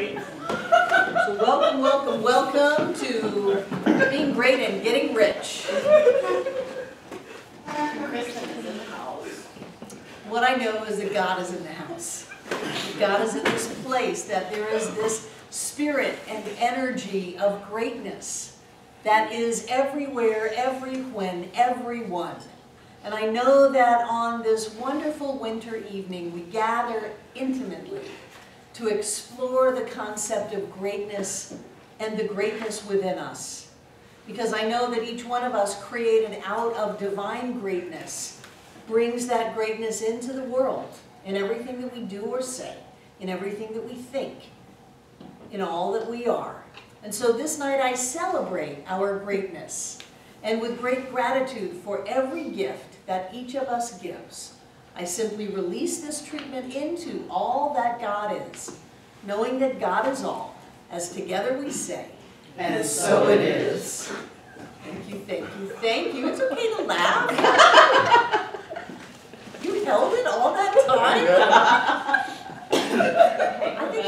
So welcome to being great and getting rich. What I know is that God is in the house. God is in this place, that there is this spirit and energy of greatness that is everywhere, every when, everyone. And I know that on this wonderful winter evening, we gather intimately to explore the concept of greatness and the greatness within us. Because I know that each one of us, created out of divine greatness, brings that greatness into the world, in everything that we do or say, in everything that we think, in all that we are. And so this night I celebrate our greatness, and with great gratitude for every gift that each of us gives, I simply release this treatment into all that God is, knowing that God is all, as together we say, and so it is. Thank you, thank you, thank you. It's okay to laugh. You held it all that time? I think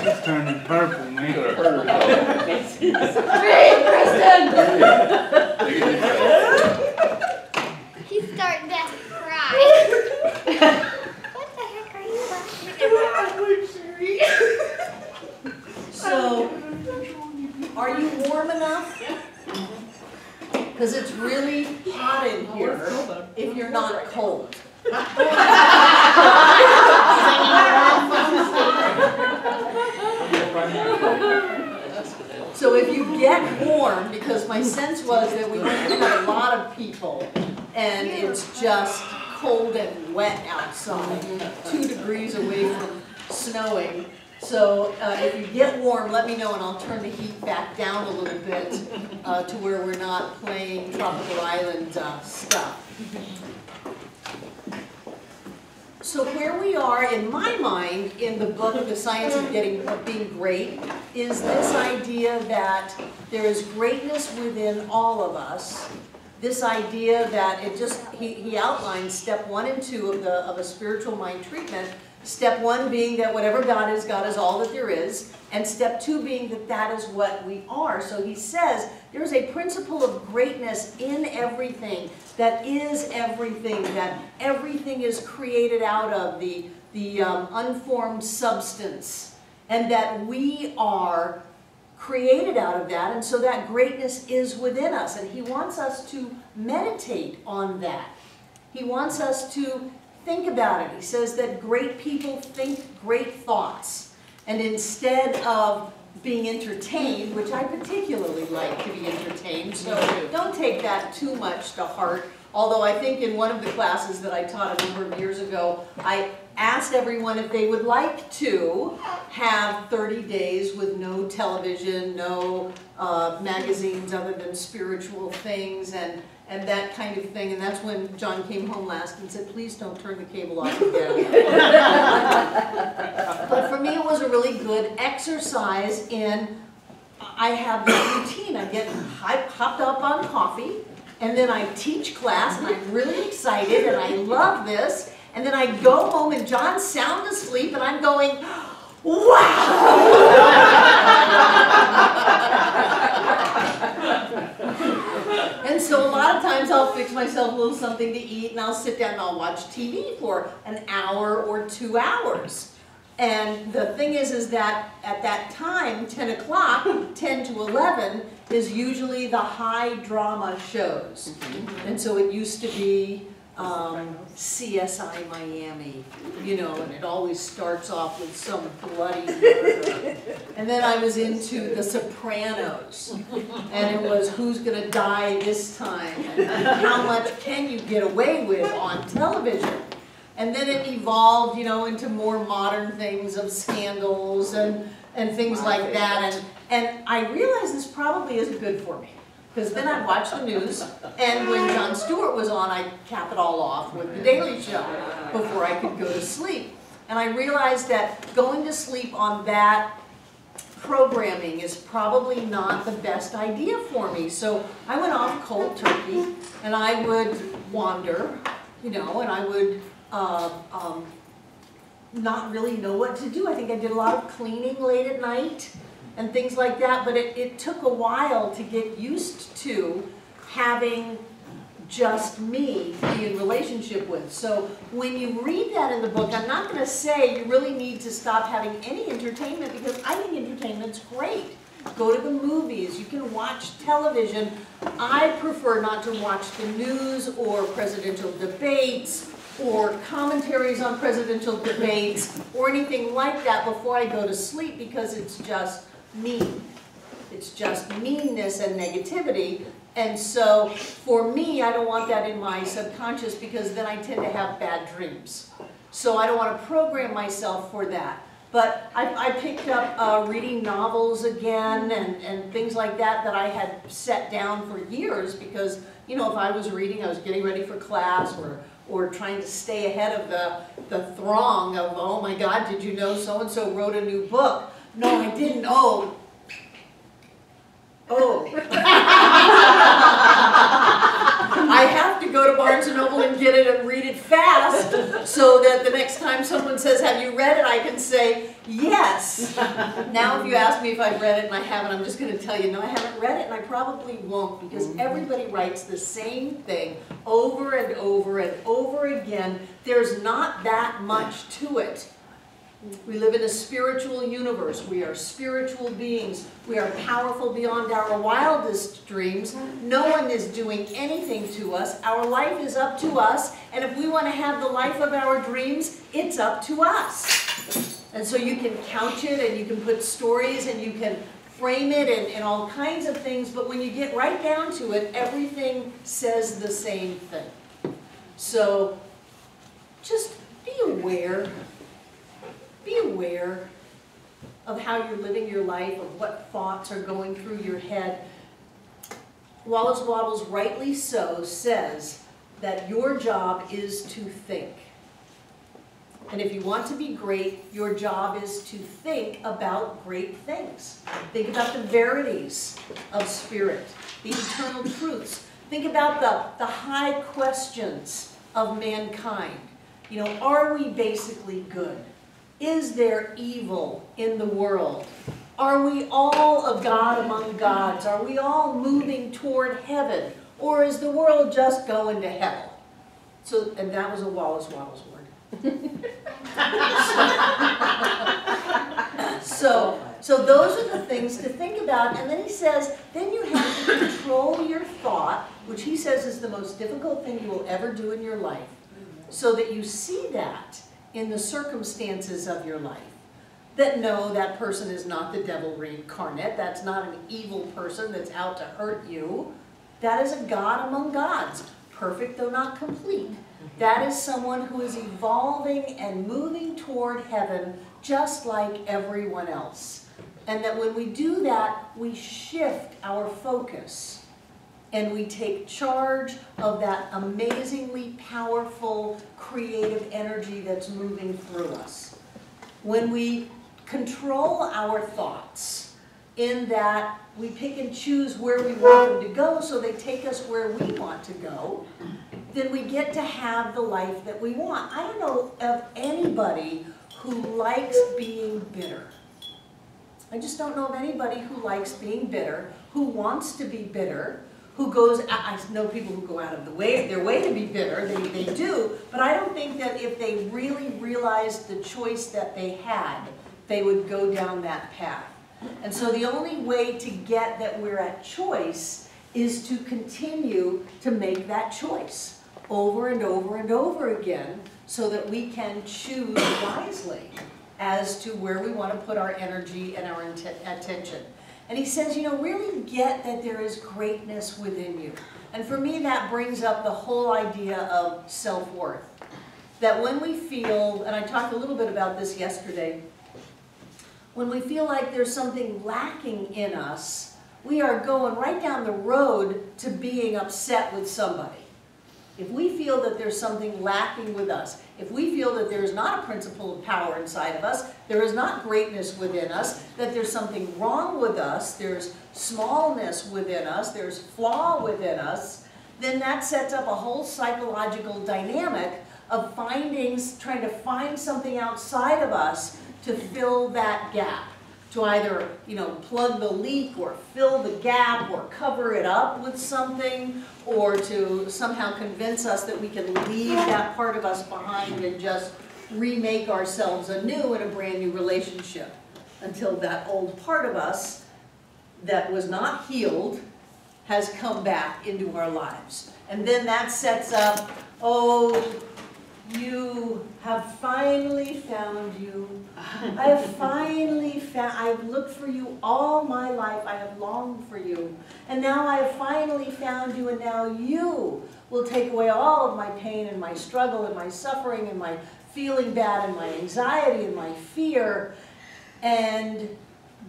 it's turning purple, man. He's starting to cry. What the heck are you laughing about? So, are you warm enough? Because it's really hot in here if you're not cold. So if you get warm, because my sense was that we have a lot of people and it's just cold and wet outside, 2 degrees away from snowing. So if you get warm, let me know and I'll turn the heat back down a little bit to where we're not playing tropical island stuff. So where we are, in my mind, in the book, The Science of Being Great, is this idea that there is greatness within all of us. This idea that he outlines step 1 and 2 of a spiritual mind treatment. Step 1 being that whatever God is all that there is. And step 2 being that that is what we are. So he says there's a principle of greatness in everything, that is everything, that everything is created out of the unformed substance. And that we are created out of that, and so that greatness is within us. And he wants us to meditate on that. He wants us to think about it. He says that great people think great thoughts. And instead of being entertained, which I particularly like to be entertained, so don't take that too much to heart. Although I think in one of the classes that I taught a number of years ago, I asked everyone if they would like to have 30 days with no television, no magazines other than spiritual things, and that kind of thing. And that's when John came home last and said, please don't turn the cable off again. But for me it was a really good exercise in, I have this routine. I get hopped up on coffee, and then I teach class, and I'm really excited, and I love this. And then I go home, and John's sound asleep, and I'm going, wow! And so a lot of times I'll fix myself a little something to eat, and I'll sit down and I'll watch TV for an hour or 2 hours. And the thing is that at that time, 10 o'clock, 10 to 11, is usually the high drama shows. And so it used to be CSI Miami, you know, and it always starts off with some bloody murder. And then I was into The Sopranos, and it was who's going to die this time, and how much can you get away with on television. And then it evolved, you know, into more modern things of scandals and things like that. And I realized this probably isn't good for me. Because then I'd watch the news, and when Jon Stewart was on, I'd cap it all off with The Daily Show before I could go to sleep. And I realized that going to sleep on that programming is probably not the best idea for me. So I went off cold turkey, and I would wander, you know, and I would not really know what to do. I think I did a lot of cleaning late at night and things like that, but it took a while to get used to having just me be in relationship with. So when you read that in the book, I'm not going to say you really need to stop having any entertainment, because I think entertainment's great. Go to the movies, you can watch television. I prefer not to watch the news or presidential debates or commentaries on presidential debates or anything like that before I go to sleep, because it's just mean. It's just meanness and negativity. And so for me, I don't want that in my subconscious, because then I tend to have bad dreams. So I don't want to program myself for that. But I picked up reading novels again and things like that I had set down for years, because, you know, if I was reading, I was getting ready for class or trying to stay ahead of the throng of, oh my God, did you know so-and-so wrote a new book? No, I didn't. Oh. I have to go to Barnes & Noble and get it and read it fast, so that the next time someone says, have you read it, I can say, yes. Now if you ask me if I've read it and I haven't, I'm just going to tell you, no, I haven't read it, and I probably won't, because everybody writes the same thing over and over and over again. There's not that much to it. We live in a spiritual universe. We are spiritual beings. We are powerful beyond our wildest dreams. No one is doing anything to us. Our life is up to us. And if we want to have the life of our dreams, it's up to us. And so you can couch it, and you can put stories, and you can frame it in all kinds of things. But when you get right down to it, everything says the same thing. So just be aware. Be aware of how you're living your life, of what thoughts are going through your head. Wallace Wattles, rightly so, says that your job is to think. And if you want to be great, your job is to think about great things. Think about the verities of spirit, the eternal truths. Think about the high questions of mankind. You know, are we basically good? Is there evil in the world? Are we all a God among gods? Are we all moving toward heaven? Or is the world just going to hell? So, and that was a Wallace Wattles word. So those are the things to think about. And then he says, then you have to control your thought, which he says is the most difficult thing you will ever do in your life, so that you see that in the circumstances of your life. That no, that person is not the devil reincarnate. That's not an evil person that's out to hurt you. That is a God among gods, perfect though not complete. That is someone who is evolving and moving toward heaven just like everyone else. And that when we do that, we shift our focus. And we take charge of that amazingly powerful, creative energy that's moving through us. When we control our thoughts, in that we pick and choose where we want them to go so they take us where we want to go, then we get to have the life that we want. I don't know of anybody who likes being bitter. I just don't know of anybody who likes being bitter, who wants to be bitter, who goes, I know people who go out of their way to be bitter, they do, but I don't think that if they really realized the choice that they had, they would go down that path. And so the only way to get that we're at choice is to continue to make that choice over and over and over again, so that we can choose wisely as to where we want to put our energy and our attention. And he says, you know, really get that there is greatness within you. And for me, that brings up the whole idea of self-worth. That when we feel, and I talked a little bit about this yesterday, when we feel like there's something lacking in us, we are going right down the road to being upset with somebody. If we feel that there's something lacking with us, if we feel that there is not a principle of power inside of us, there is not greatness within us, that there's something wrong with us, there's smallness within us, there's flaw within us, then that sets up a whole psychological dynamic of trying to find something outside of us to fill that gap. To either, plug the leak or fill the gap or cover it up with something, or to somehow convince us that we can leave that part of us behind and just remake ourselves anew in a brand new relationship until that old part of us that was not healed has come back into our lives. And then that sets up, oh, you have finally found you. I have finally found, I have looked for you all my life. I have longed for you. And now I have finally found you, and now you will take away all of my pain and my struggle and my suffering and my feeling bad and my anxiety and my fear. And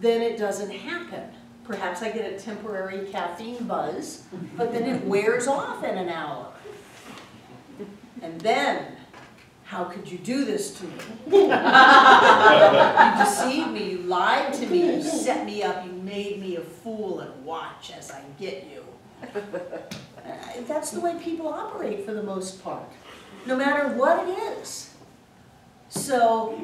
then it doesn't happen. Perhaps I get a temporary caffeine buzz, but then it wears off in an hour. And then, how could you do this to me? You deceived me, you lied to me, you set me up, you made me a fool, and watch as I get you. That's the way people operate for the most part, no matter what it is. So,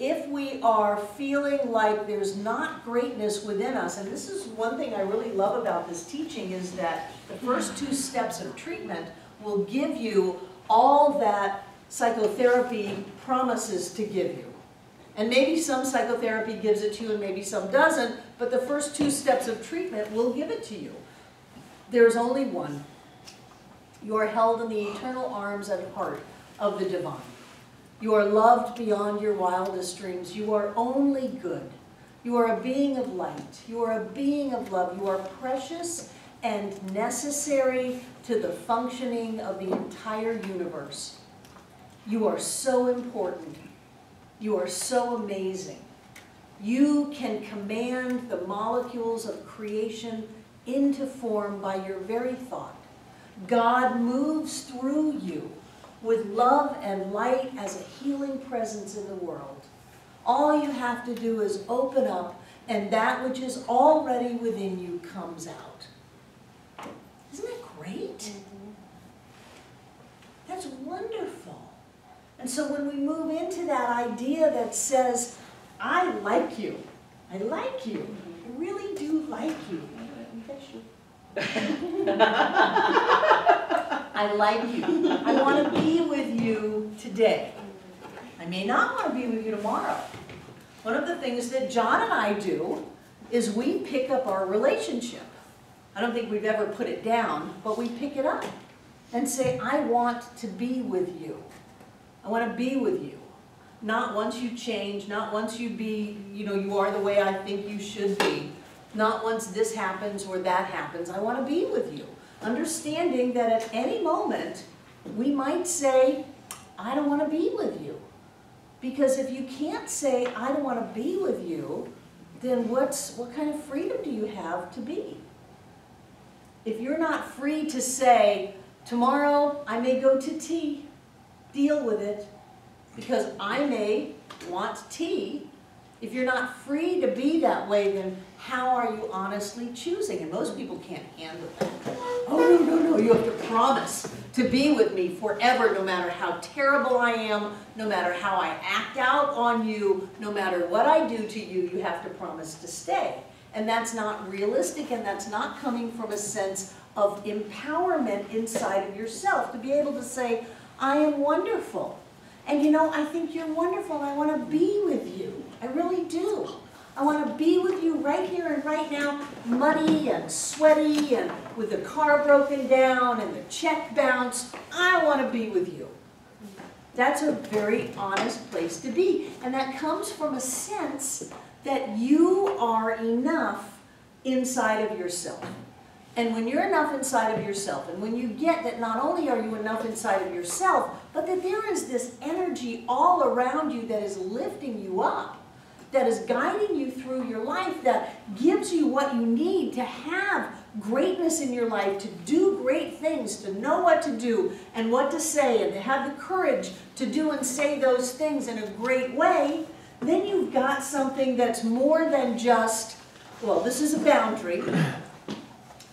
if we are feeling like there's not greatness within us, and this is one thing I really love about this teaching, is that the first 2 steps of treatment will give you all that psychotherapy promises to give you. And maybe some psychotherapy gives it to you and maybe some doesn't, but the first 2 steps of treatment will give it to you. There's only one. You are held in the eternal arms and heart of the divine. You are loved beyond your wildest dreams. You are only good. You are a being of light. You are a being of love. You are precious and necessary to the functioning of the entire universe. You are so important. You are so amazing. You can command the molecules of creation into form by your very thought. God moves through you with love and light as a healing presence in the world. All you have to do is open up, and that which is already within you comes out. Isn't that great? Mm-hmm. That's wonderful. And so when we move into that idea that says, I like you, I like you, I really do like you. I like you. I want to be with you today. I may not want to be with you tomorrow. One of the things that John and I do is we pick up our relationship. I don't think we've ever put it down, but we pick it up and say, I want to be with you. I want to be with you. Not once you change, not once you you are the way I think you should be. Not once this happens or that happens. I want to be with you. Understanding that at any moment, we might say, I don't want to be with you. Because if you can't say, I don't want to be with you, then what kind of freedom do you have to be? If you're not free to say, tomorrow I may go to tea, deal with it, because I may want tea. If you're not free to be that way, then how are you honestly choosing? And most people can't handle that. Oh, no, you have to promise to be with me forever, no matter how terrible I am, no matter how I act out on you, no matter what I do to you, you have to promise to stay. And that's not realistic, and that's not coming from a sense of empowerment inside of yourself, to be able to say, I am wonderful. And I think you're wonderful, and I want to be with you. I really do. I want to be with you right here and right now, muddy and sweaty and with the car broken down and the check bounced. I want to be with you. That's a very honest place to be. And that comes from a sense that you are enough inside of yourself. And when you're enough inside of yourself, and when you get that not only are you enough inside of yourself, but that there is this energy all around you that is lifting you up, that is guiding you through your life, that gives you what you need to have greatness in your life, to do great things, to know what to do and what to say, and to have the courage to do and say those things in a great way, then you've got something that's more than just, well, this is a boundary.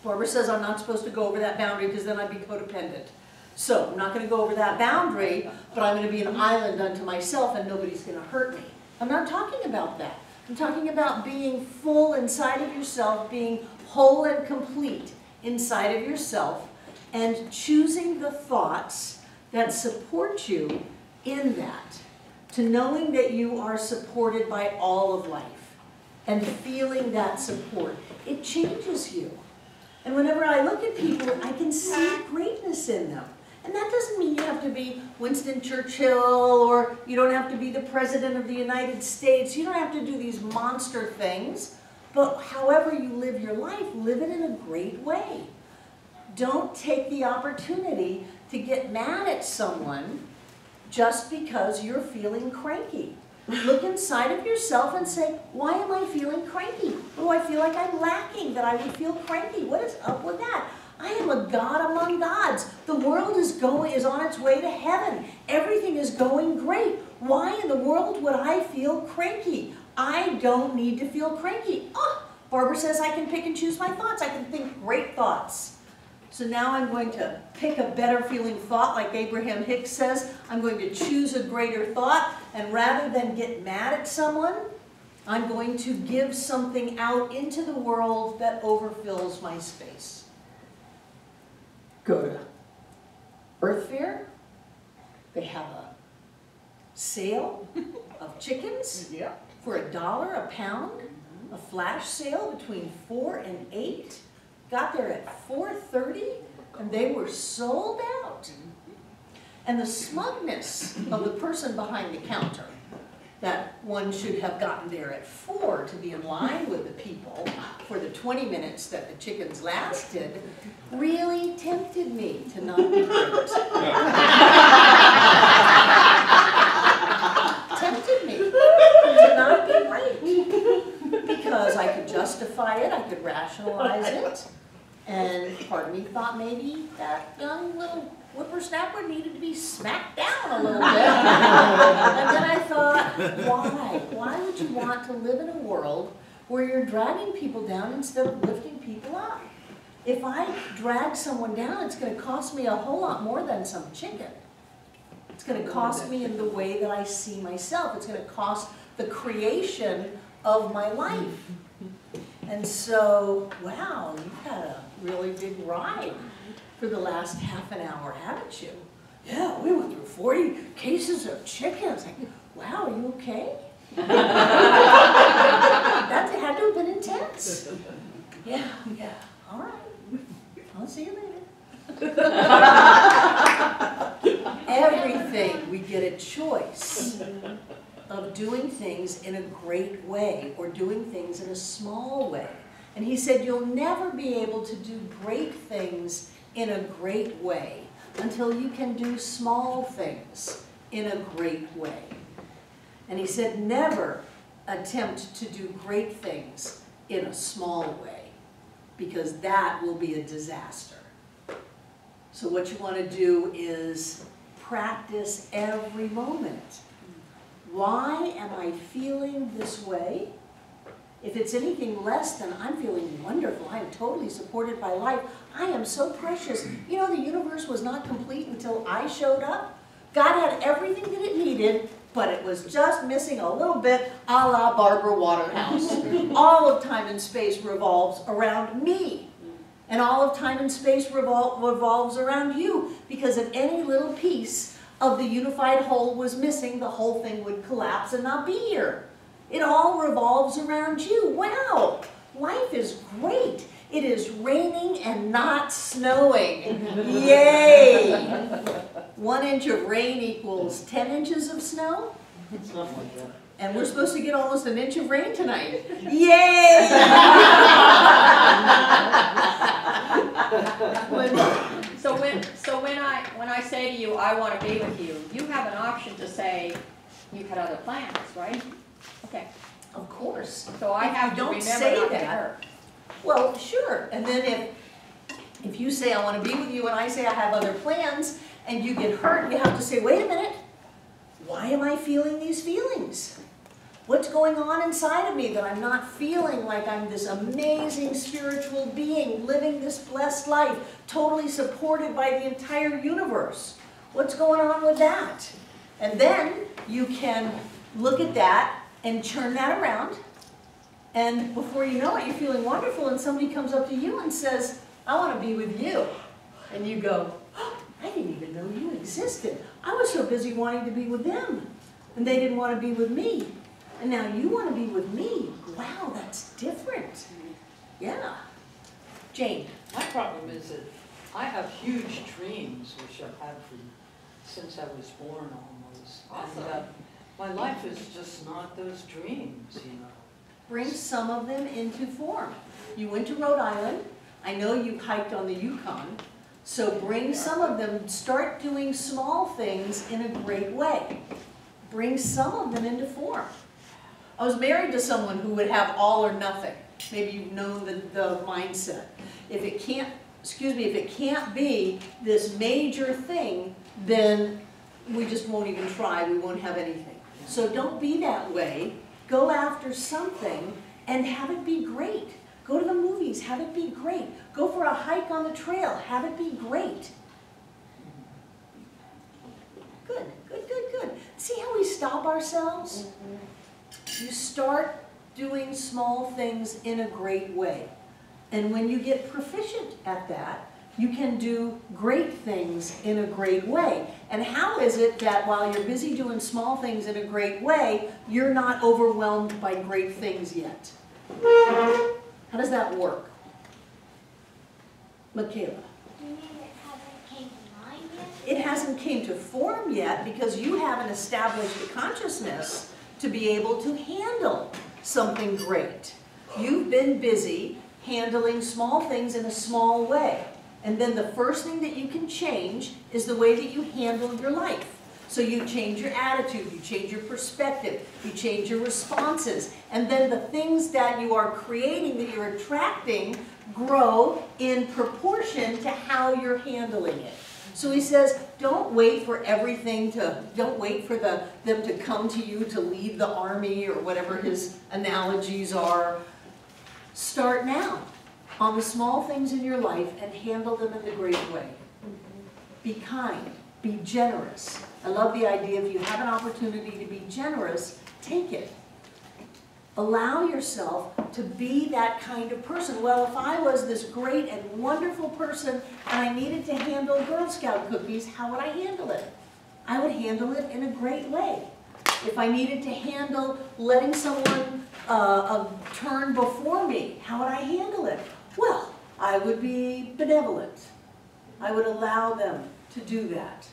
Barbara says I'm not supposed to go over that boundary because then I'd be codependent. So I'm not going to go over that boundary, but I'm going to be an island unto myself and nobody's going to hurt me. I'm not talking about that. I'm talking about being full inside of yourself, being whole and complete inside of yourself, and choosing the thoughts that support you in that, to knowing that you are supported by all of life and feeling that support. It changes you. And whenever I look at people, I can see greatness in them. And that doesn't mean you have to be Winston Churchill, or you don't have to be the President of the United States. You don't have to do these monster things. But however you live your life, live it in a great way. Don't take the opportunity to get mad at someone just because you're feeling cranky. Look inside of yourself and say, why am I feeling cranky? What do I feel like I'm lacking that I would feel cranky? What is up with that? I am a God among gods. The world is on its way to heaven. Everything is going great. Why in the world would I feel cranky? I don't need to feel cranky. Oh, Barbara says I can pick and choose my thoughts. I can think great thoughts. So now I'm going to pick a better feeling thought, like Abraham Hicks says. I'm going to choose a greater thought, and rather than get mad at someone, I'm going to give something out into the world that overfills my space. Go to Earth Fair. They have a sale of chickens for $1 a pound, a flash sale between 4 and 8. Got there at 4:30 and they were sold out. And the smugness of the person behind the counter, that one should have gotten there at 4 to be in line with the people for the 20 minutes that the chickens lasted, really tempted me to not be great. Tempted me to not be great. Because I could justify it, I could rationalize it, and part of me thought maybe that young little whippersnapper needed to be smacked down a little bit. And then I thought, why? Why would you want to live in a world where you're dragging people down instead of lifting people up? If I drag someone down, it's going to cost me a whole lot more than some chicken. It's going to cost me in the way that I see myself. It's going to cost the creation of my life. And so, wow, you've had a really big ride for the last half an hour, haven't you? Yeah, we went through 40 cases of chickens. Like, wow, are you okay? That had to have been intense. Yeah, all right. I'll see you later. Everything, we get a choice of doing things in a great way or doing things in a small way. And he said, you'll never be able to do great things in a great way until you can do small things in a great way. And he said, never attempt to do great things in a small way, because that will be a disaster. So what you want to do is practice every moment. Why am I feeling this way? If it's anything less than I'm feeling wonderful, I am totally supported by life, I am so precious. You know, the universe was not complete until I showed up. God had everything that it needed, but it was just missing a little bit, a la Barbara Waterhouse. All of time and space revolves around me. And all of time and space revolves around you, because if any little piece of the unified whole was missing, the whole thing would collapse and not be here. It all revolves around you. Wow, life is great. It is raining and not snowing. Yay! 1 inch of rain equals 10 inches of snow. And we're supposed to get almost an inch of rain tonight. Yay! So when I say to you, I want to be with you, you have an option to say you had other plans, right? Okay. Of course. So I have to remember not to get hurt. Well, sure. And then if you say I want to be with you and I say I have other plans and you get hurt, you have to say, wait a minute, why am I feeling these feelings? What's going on inside of me that I'm not feeling like I'm this amazing spiritual being, living this blessed life, totally supported by the entire universe? What's going on with that? And then you can look at that and turn that around. And before you know it, you're feeling wonderful, and somebody comes up to you and says, I want to be with you. And you go, oh, I didn't even know you existed. I was so busy wanting to be with them, and they didn't want to be with me. And now you want to be with me. Wow, that's different. Yeah. Jane. My problem is that I have huge dreams, which I've had since I was born almost. Awesome. And my life is just not those dreams, you know. Bring some of them into form. You went to Rhode Island. I know you hiked on the Yukon. So bring some of them. Start doing small things in a great way. Bring some of them into form. I was married to someone who would have all or nothing. Maybe you've known the mindset. If it can't be this major thing, then we just won't even try. We won't have anything. So don't be that way. Go after something and have it be great. Go to the movies, have it be great. Go for a hike on the trail, have it be great. Good, good, good, good. See how we stop ourselves? You start doing small things in a great way. And when you get proficient at that, you can do great things in a great way. And how is it that while you're busy doing small things in a great way, you're not overwhelmed by great things yet? How does that work? Michaela. You mean it hasn't came to mind yet? It hasn't came to form yet because you haven't established a consciousness to be able to handle something great. You've been busy handling small things in a small way. And then the first thing that you can change is the way that you handle your life. So you change your attitude, you change your perspective, you change your responses. And then the things that you are creating, that you're attracting, grow in proportion to how you're handling it. So he says, don't wait for everything to, don't wait for them to come to you to lead the army or whatever his analogies are. Start now on the small things in your life and handle them in the great way. Be kind, be generous. I love the idea if you have an opportunity to be generous, take it. Allow yourself to be that kind of person. Well, if I was this great and wonderful person and I needed to handle Girl Scout cookies, how would I handle it? I would handle it in a great way. If I needed to handle letting someone turn before me, how would I handle it? Well, I would be benevolent. I would allow them to do that.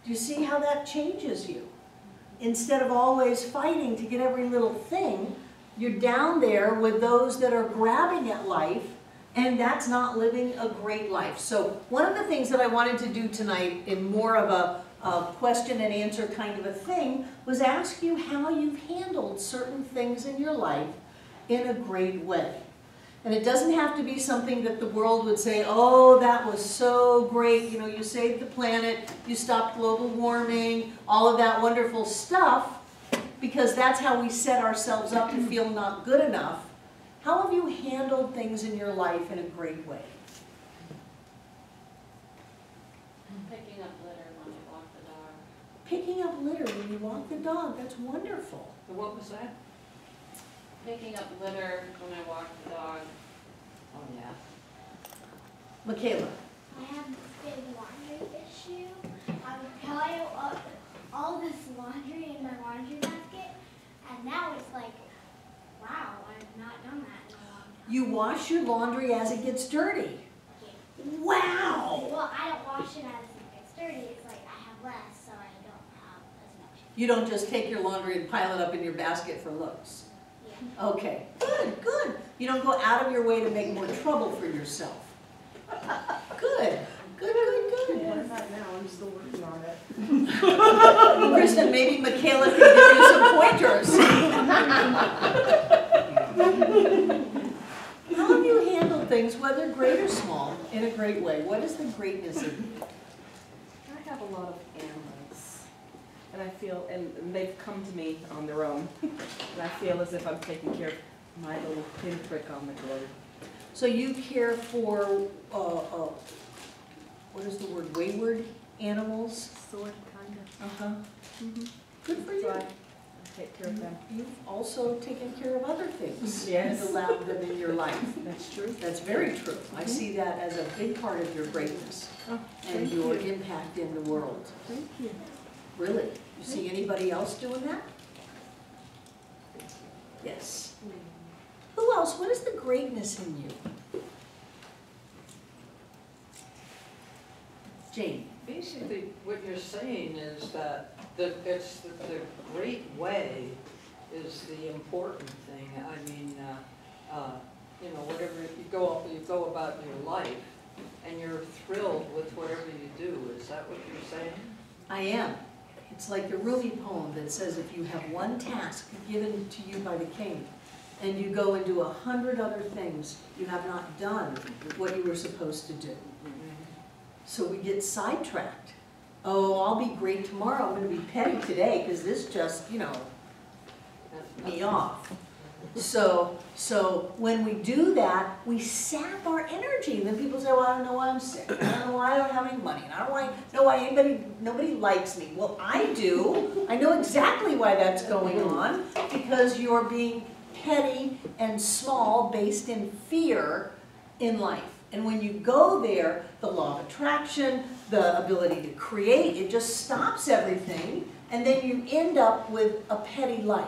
Do you see how that changes you? Instead of always fighting to get every little thing, you're down there with those that are grabbing at life, and that's not living a great life. So one of the things that I wanted to do tonight in more of a question and answer kind of a thing was ask you how you've handled certain things in your life in a great way. And it doesn't have to be something that the world would say, oh, that was so great, you know, you saved the planet, you stopped global warming, all of that wonderful stuff, because that's how we set ourselves up to feel not good enough. How have you handled things in your life in a great way? Picking up litter when I walk the dog. Picking up litter when you walk the dog, that's wonderful. What was that? Picking up litter when I walk the dog. Oh, yeah. Michaela. I have this big laundry issue. I would pile up all this laundry in my laundry basket, and now it's like, wow, I've not done that in a long time. You wash your laundry as it gets dirty. Yeah. Wow! Well, I don't wash it as it gets dirty. It's like I have less, so I don't have as much. You don't just take your laundry and pile it up in your basket for looks. Yeah. Okay, good, good. You don't go out of your way to make more trouble for yourself. Good, good, good, good. Not now, I'm still working on it. Kristen, maybe Michaela can give you some pointers. How have you handled things, whether great or small, in a great way? What is the greatness in you? I have a lot of animals. and I feel, and they've come to me on their own, and I feel as if I'm taking care of my little pinprick on the globe. So you care for, what is the word, wayward animals? Sort of, kind of. Uh-huh. Good for you. So I take care of them. You've also taken care of other things. Yes. And allowed them in your life. That's true. That's very true. I see that as a big part of your greatness Oh, and thank your you. impact in the world. Thank you. Really? You see anybody else doing that? Yes. Who else? What is the greatness in you? Jane. Basically, what you're saying is that the great way is the important thing. I mean, you know, whatever, you go about your life and you're thrilled with whatever you do. Is that what you're saying? I am. It's like the Rumi poem that says if you have one task given to you by the king and you go and do 100 other things, you have not done what you were supposed to do. So we get sidetracked. Oh, I'll be great tomorrow. I'm going to be petty today because this just, you know, me off. So when we do that, we sap our energy. And then people say, well, I don't know why I'm sick. I don't know why I don't have any money. And I don't know why nobody likes me. Well, I do. I know exactly why that's going on. Because you're being petty and small based in fear in life. And when you go there, the law of attraction, the ability to create, it just stops everything. And then you end up with a petty life.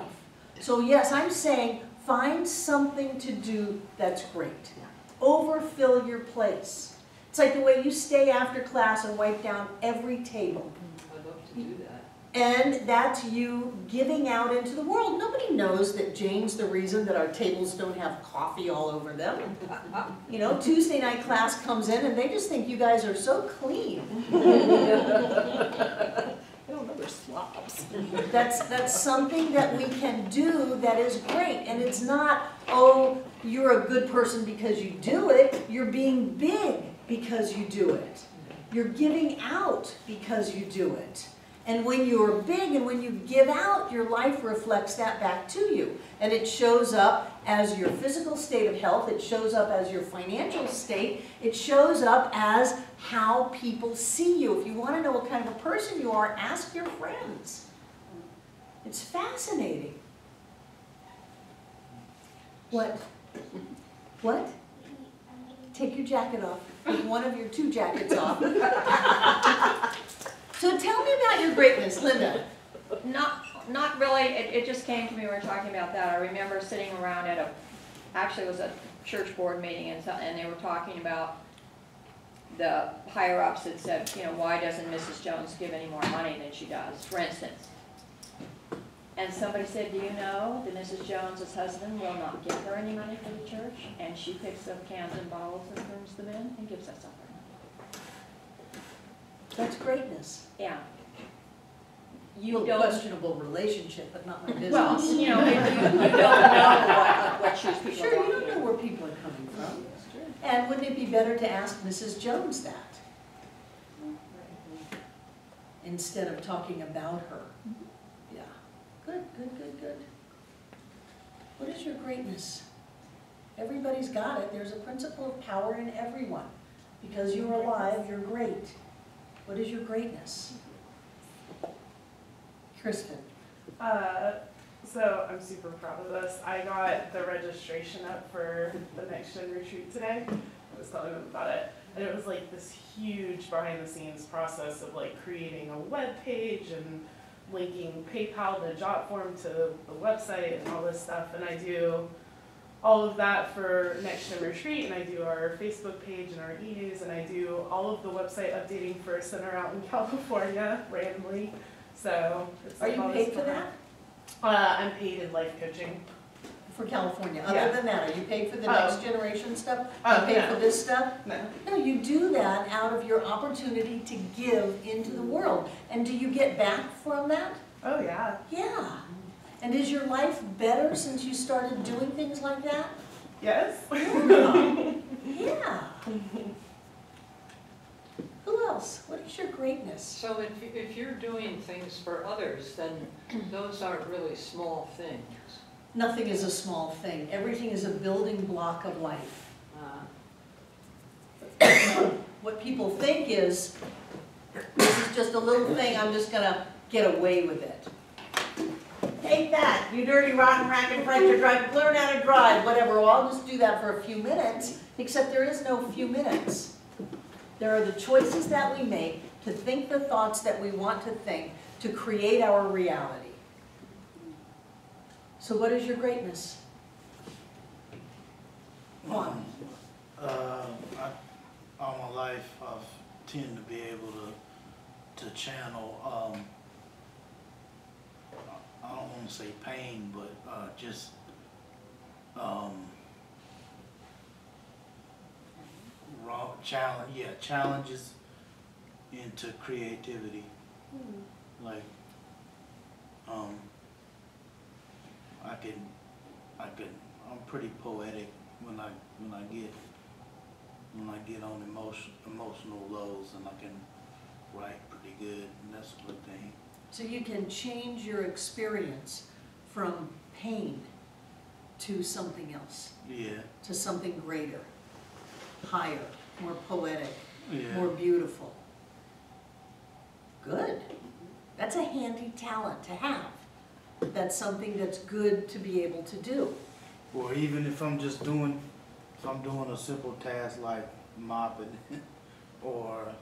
So yes, I'm saying find something to do that's great. Overfill your place. It's like the way you stay after class and wipe down every table. I'd love to do that. And that's you giving out into the world. Nobody knows that Jane's the reason that our tables don't have coffee all over them. You know, Tuesday night class comes in and they just think you guys are so clean. I don't know, they're slobs. That's something that we can do that is great. And it's not, oh, you're a good person because you do it. You're being big because you do it. You're giving out because you do it. And when you're big and when you give out, your life reflects that back to you. And it shows up as your physical state of health. It shows up as your financial state. It shows up as how people see you. If you want to know what kind of a person you are, ask your friends. It's fascinating. What? What? Take your jacket off. Take one of your two jackets off. So tell me about your greatness, Linda. Not really, it just came to me, we were talking about that. I remember sitting around at actually it was a church board meeting, and they were talking about the higher-ups that said, you know, why doesn't Mrs. Jones give any more money than she does, for instance. And somebody said, do you know that Mrs. Jones's husband will not give her any money for the church? And she picks up cans and bottles and brings them in and gives us some. That's greatness. Yeah. You don't- questionable relationship, but not my business. Well, you know, you don't know what shoes people Sure, are you don't walking know in. where people are coming from. And wouldn't it be better to ask Mrs. Jones that? Instead of talking about her. Yeah. Good, good, good, good. What is your greatness? Everybody's got it. There's a principle of power in everyone. Because you're alive, you're great. What is your greatness? Kristen. So I'm super proud of this. I got the registration up for the Next Gen retreat today. I was telling them about it. And it was like this huge behind the scenes process of like creating a web page and linking PayPal to Jotform to the website and all this stuff. And I do all of that for Next Gen Retreat, and I do our Facebook page and our e-news, and I do all of the website updating for a center out in California randomly. So it's Are like you all paid this for behind- that? I'm paid in life coaching. For California? Yeah. Other than that, are you paid for the Oh. next generation stuff? Oh, You paid no. for this stuff? No. No, you do that out of your opportunity to give into the world. And do you get back from that? Oh yeah. Yeah. And is your life better since you started doing things like that? Yes. Yeah. Yeah. Who else? else? What is your greatness? So if you're doing things for others, then those aren't really small things. Nothing is a small thing. Everything is a building block of life. What people think is, this is just a little thing, I'm just gonna get away with it. Take that, you dirty, rotten, racket, French, drive, learn how to drive, whatever. Well, I'll just do that for a few minutes, except there is no few minutes. There are the choices that we make to think the thoughts that we want to think to create our reality. So what is your greatness? One. All my life, I've tended to be able to channel, I don't want to say pain, but just challenges into creativity. Like I'm pretty poetic when I get on emotional lows, and I can write pretty good, and that's a good thing. So you can change your experience from pain to something else, Yeah. to something greater, higher, more poetic, Yeah. more beautiful. Good. That's a handy talent to have. That's something that's good to be able to do. Or even if I'm doing a simple task like mopping or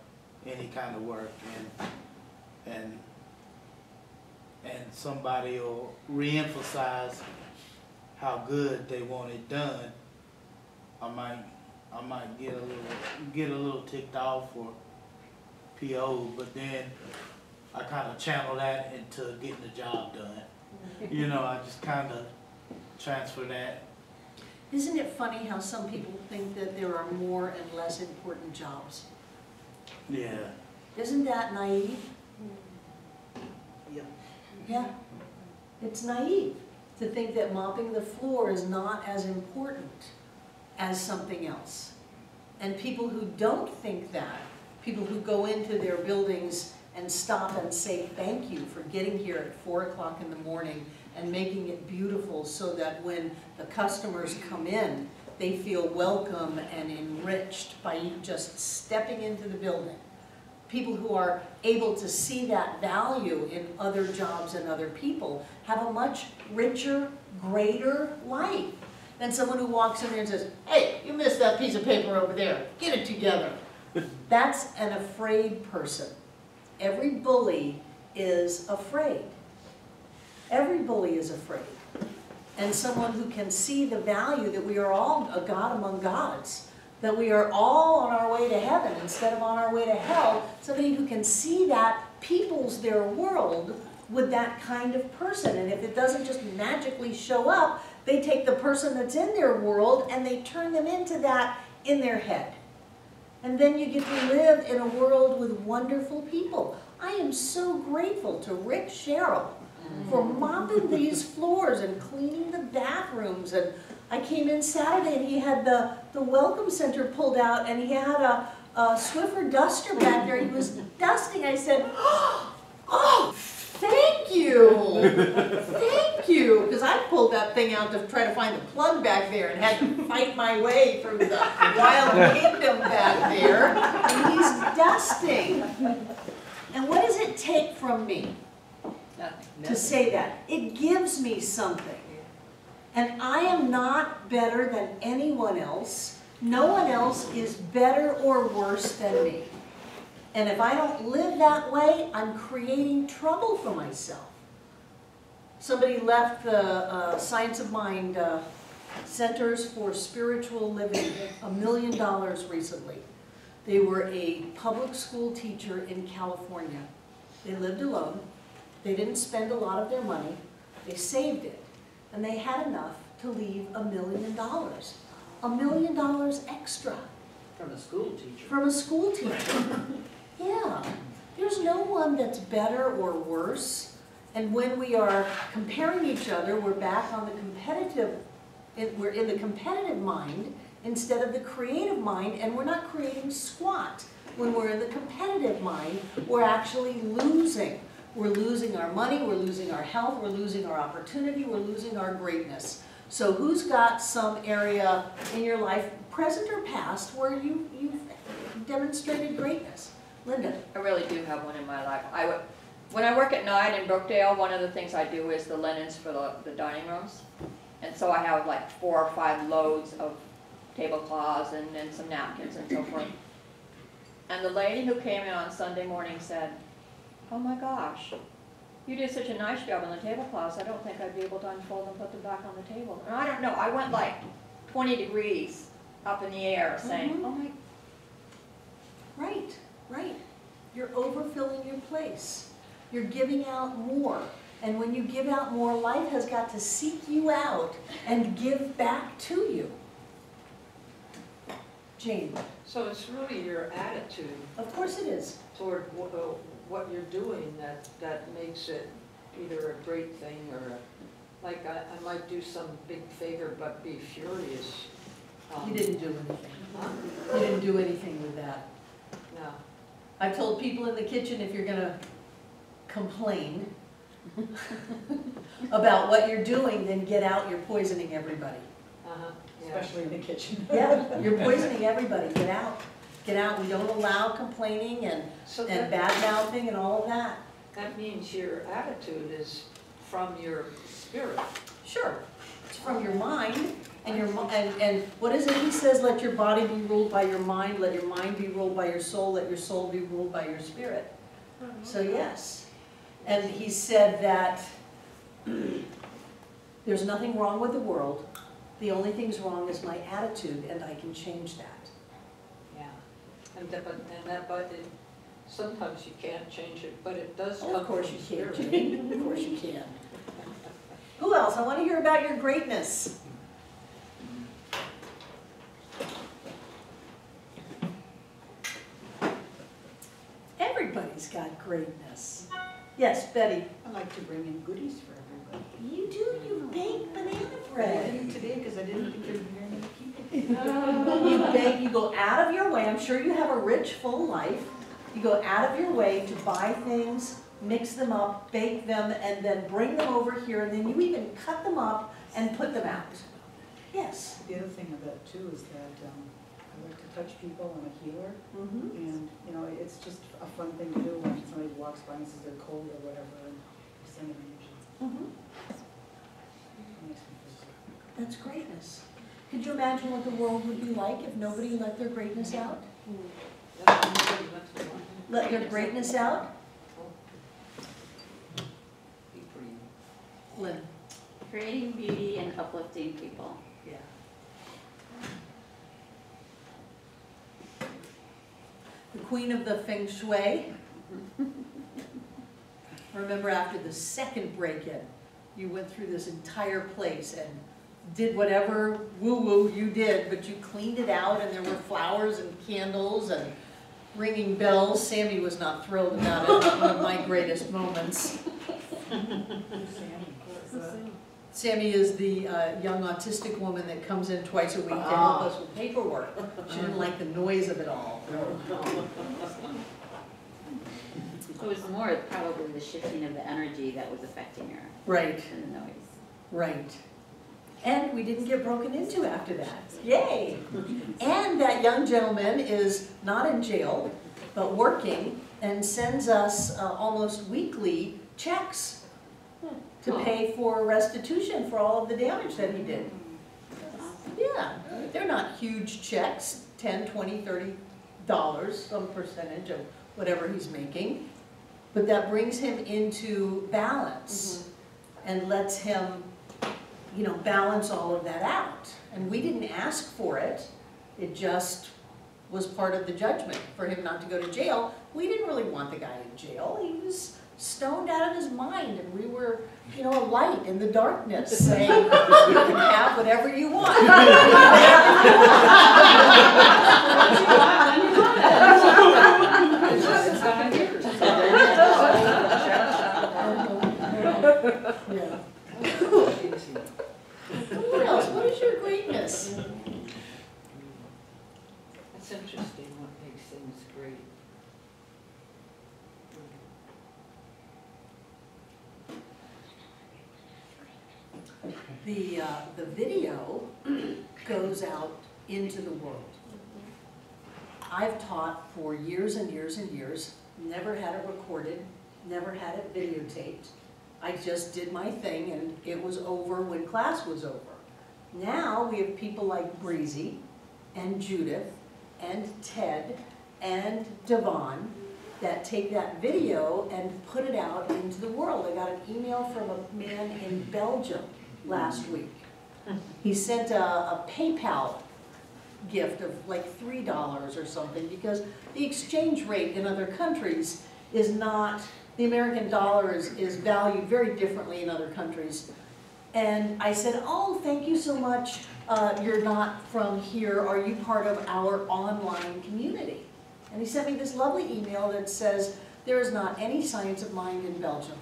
any kind of work, and somebody will reemphasize how good they want it done, I might get a little ticked off or PO, but then I kind of channel that into getting the job done. You know, I just kind of transfer that. Isn't it funny how some people think that there are more and less important jobs? Yeah. Isn't that naive? Yep. Yeah. It's naive to think that mopping the floor is not as important as something else. And people who don't think that, people who go into their buildings and stop and say thank you for getting here at 4 o'clock in the morning and making it beautiful so that when the customers come in, they feel welcome and enriched by you just stepping into the building. People who are able to see that value in other jobs and other people have a much richer, greater life than someone who walks in there and says, hey, you missed that piece of paper over there, get it together. That's an afraid person. Every bully is afraid. Every bully is afraid. And someone who can see the value that we are all a God among gods, that we are all on our way to heaven instead of on our way to hell, somebody who can see that peoples their world with that kind of person. And if it doesn't just magically show up, they take the person that's in their world and they turn them into that in their head. And then you get to live in a world with wonderful people. I am so grateful to Rick Sherrill for mopping these floors and cleaning the bathrooms. And I came in Saturday and he had the welcome center pulled out and he had a Swiffer duster back there. He was dusting. I said, oh, thank you. Thank you. Because I pulled that thing out to try to find the plug back there and had to fight my way through the wild kingdom back there. And he's dusting. And what does it take from me to say that? It gives me something. And I am not better than anyone else. No one else is better or worse than me. And if I don't live that way, I'm creating trouble for myself. Somebody left the Science of Mind Centers for Spiritual Living $1 million recently. They were a public school teacher in California. They lived alone. They didn't spend a lot of their money. They saved it. And they had enough to leave $1 million. $1 million extra. From a school teacher. From a school teacher. Yeah. There's no one that's better or worse. And when we are comparing each other, we're back on the competitive, we're in the competitive mind instead of the creative mind, and we're not creating squat. When we're in the competitive mind, we're actually losing. We're losing our money, we're losing our health, we're losing our opportunity, we're losing our greatness. So who's got some area in your life, present or past, where you've demonstrated greatness? Linda? I really do have one in my life. When I work at night in Brookdale, one of the things I do is the linens for the dining rooms. And so I have like 4 or 5 loads of tablecloths and then some napkins and so forth. And the lady who came in on Sunday morning said, "Oh my gosh, you did such a nice job on the tablecloths, I don't think I'd be able to unfold and put them back on the table." And I don't know, I went like 20 degrees up in the air saying, oh my. Right, right. You're overfilling your place. You're giving out more. And when you give out more, life has got to seek you out and give back to you. Jane? So it's really your attitude Of course it is. toward what you're doing that makes it either a great thing or like I might do some big favor but be furious. You didn't do anything. Huh? You didn't do anything with that. No. I've told people in the kitchen, if you're gonna complain about what you're doing, then get out, you're poisoning everybody. Uh-huh. Yeah. Especially in the kitchen. Yeah, you're poisoning everybody, get out. Get out, we don't allow complaining and So bad mouthing and all of that. that means your attitude is from your spirit. Sure, it's from your mind, and and what is it he says, let your body be ruled by your mind, let your mind be ruled by your soul, let your soul be ruled by your spirit. So yes, and he said that there's nothing wrong with the world, the only thing's wrong is my attitude, and I can change that. Yeah. But sometimes you can't change it, but it does come Of course from you can, spirit. Jane, of course you can. Who else? I want to hear about your greatness. Everybody's got greatness. Yes, Betty. I like to bring in goodies for everybody. You do, you bake banana I bread. didn't today because I didn't think there'd be very many people. You bake, you go out of your way, I'm sure you have a rich, full life. You go out of your way to buy things, mix them up, bake them, and then bring them over here, and then you even cut them up and put them out. Yes. The other thing about it too is that I like to touch people. I'm a healer. Mm-hmm. And, you know, it's just a fun thing to do when somebody walks by and says they're cold or whatever, and you send them energy. Mm-hmm. It makes me feel good. That's greatness. Could you imagine what the world would be like if nobody let their greatness out? Let their greatness out? Be pretty. Lynn? Creating beauty and uplifting people. Yeah. The queen of the feng shui. Remember after the second break-in, you went through this entire place and did whatever woo-woo you did, but you cleaned it out and there were flowers and candles and ringing bells. Sammy was not thrilled about it, one of my greatest moments. Sammy is the young autistic woman that comes in twice a week to help us with paperwork. She didn't like the noise of it all. It was more probably the shifting of the energy that was affecting her Right, than the noise. right. And we didn't get broken into after that. Yay! And that young gentleman is not in jail, but working and sends us almost weekly checks to pay for restitution for all of the damage that he did. Yeah, they're not huge checks, $10, $20, $30, some percentage of whatever he's making. But that brings him into balance and lets him, you know, balance all of that out. And we didn't ask for it. It just was part of the judgment for him not to go to jail. We didn't really want the guy in jail. He was stoned out of his mind, and we were, you know, a light in the darkness saying, you can have whatever you want. It's 5 years. Yeah. What else? What is your greatness? great. The video goes out into the world. I've taught for years and years and years, never had it recorded, never had it videotaped. I just did my thing and it was over when class was over. Now we have people like Breezy and Judith and Ted and Devon that take that video and put it out into the world. I got an email from a man in Belgium last week. He sent a PayPal gift of like $3 or something because the exchange rate in other countries is not, the American dollar is valued very differently in other countries. And I said, oh, thank you so much. You're not from here. Are you part of our online community? And he sent me this lovely email that says, there is not any science of mind in Belgium.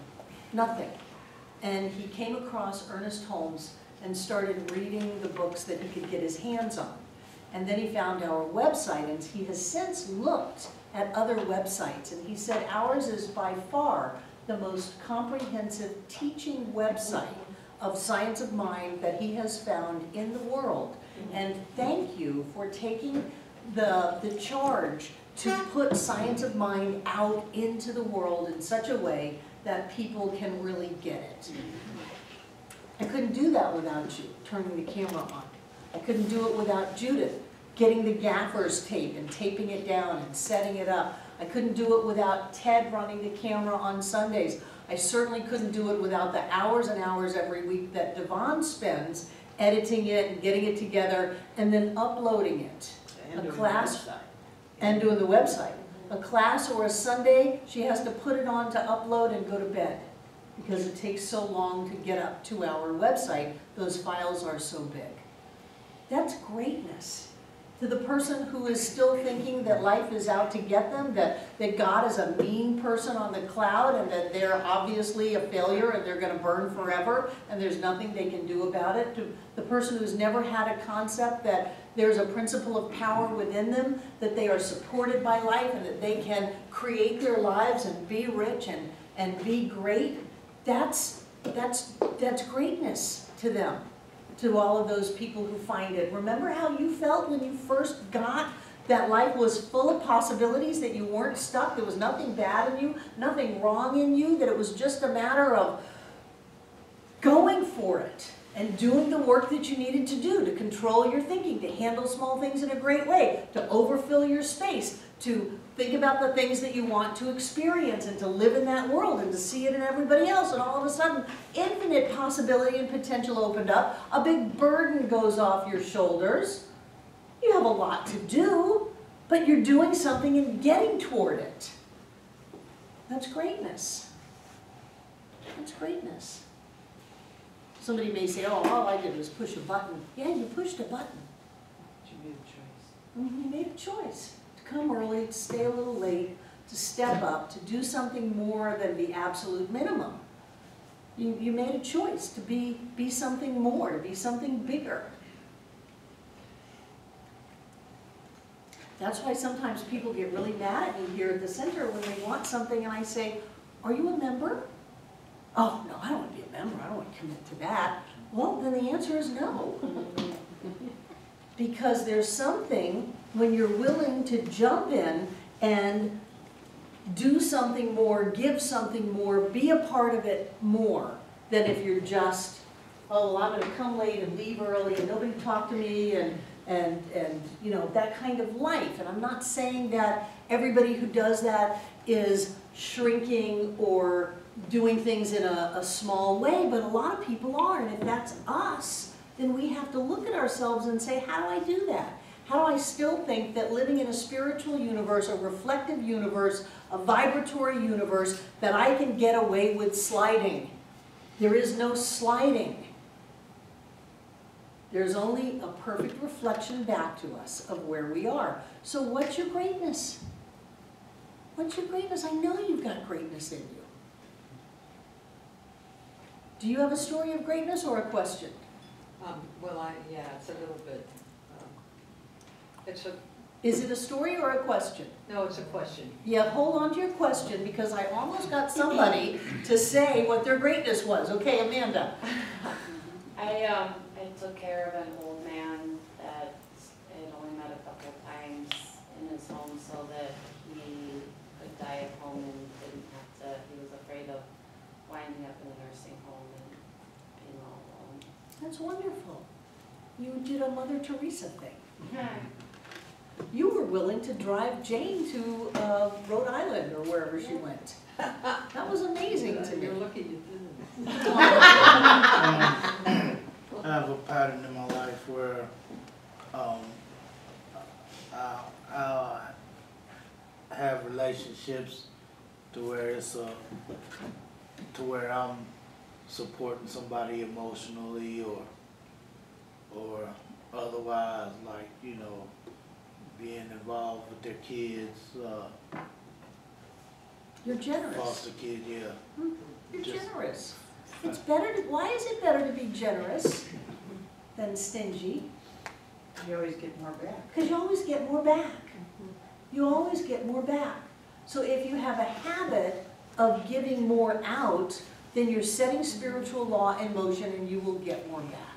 Nothing. And he came across Ernest Holmes and started reading the books that he could get his hands on. And then he found our website, and he has since looked at other websites, and he said ours is by far the most comprehensive teaching website of science of mind that he has found in the world. And thank you for taking the charge to put science of mind out into the world in such a way that people can really get it. I couldn't do that without you turning the camera on. I couldn't do it without Judith getting the gaffer's tape and taping it down and setting it up. I couldn't do it without Ted running the camera on Sundays. I certainly couldn't do it without the hours and hours every week that Devon spends editing it and getting it together and then uploading it. And a doing class the website. and doing the website. A class or a Sunday, she has to put it on to upload and go to bed because it takes so long to get up to our website. Those files are so big. That's greatness. To the person who is still thinking that life is out to get them, that God is a mean person on the cloud and that they're obviously a failure and they're going to burn forever and there's nothing they can do about it. To the person who's never had a concept that there's a principle of power within them, that they are supported by life and that they can create their lives and be rich and be great, that's greatness to them. To all of those people who find it. Remember how you felt when you first got that life was full of possibilities, that you weren't stuck, there was nothing bad in you, nothing wrong in you, that it was just a matter of going for it and doing the work that you needed to do to control your thinking, to handle small things in a great way, to overfill your space, to think about the things that you want to experience and to live in that world and to see it in everybody else. And all of a sudden, infinite possibility and potential opened up. A big burden goes off your shoulders. You have a lot to do, but you're doing something and getting toward it. That's greatness. That's greatness. Somebody may say, oh, all I did was push a button. Yeah, you pushed a button. But you made a choice. You made a choice. Come early, to stay a little late, to step up, to do something more than the absolute minimum. You made a choice to be something more, to be something bigger. That's why sometimes people get really mad at me here at the center when they want something and I say, are you a member? Oh, no, I don't want to be a member. I don't want to commit to that. Well, then the answer is no. Because there's something when you're willing to jump in and do something more, give something more, be a part of it more than if you're just, oh, well, I'm going to come late and leave early and nobody talk to me and you know, that kind of life. And I'm not saying that everybody who does that is shrinking or doing things in a small way, but a lot of people are. And if that's us, then we have to look at ourselves and say, how do I do that? How do I still think that living in a spiritual universe, a reflective universe, a vibratory universe, that I can get away with sliding? There is no sliding. There's only a perfect reflection back to us of where we are. So what's your greatness? What's your greatness? I know you've got greatness in you. Do you have a story of greatness or a question? Well, yeah, it's a little bit, Is it a story or a question? No, it's a question. Yeah, hold on to your question, because I almost got somebody to say what their greatness was. Okay, Amanda. I took care of an old man that had only met a couple of times in his home so that he could die at home and didn't have to, he was afraid of winding up in a nursing home and being all alone. That's wonderful. You did a Mother Teresa thing. You were willing to drive Jane to Rhode Island or wherever she went. That was amazing to me. You're lucky you didn't. I have a pattern in my life where I'll have relationships to where it's to where I'm supporting somebody emotionally or otherwise, like, you know, being involved with their kids, You're generous. foster kids, yeah. You're Just- generous. It's better to, why is it better to be generous than stingy? You always get more back. Because you always get more back. You always get more back. So if you have a habit of giving more out, then you're setting spiritual law in motion and you will get more back.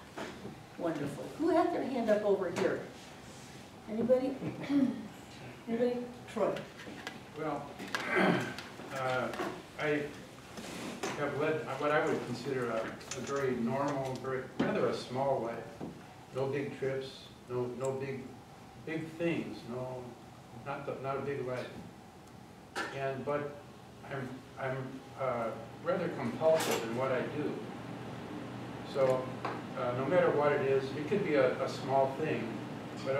Wonderful. Who had their hand up over here? Anybody? Anybody? Troy. Well, I have led what I would consider a very normal, rather a small life. No big trips, no big things, not a big life. But I'm rather compulsive in what I do. So no matter what it is, it could be a small thing, but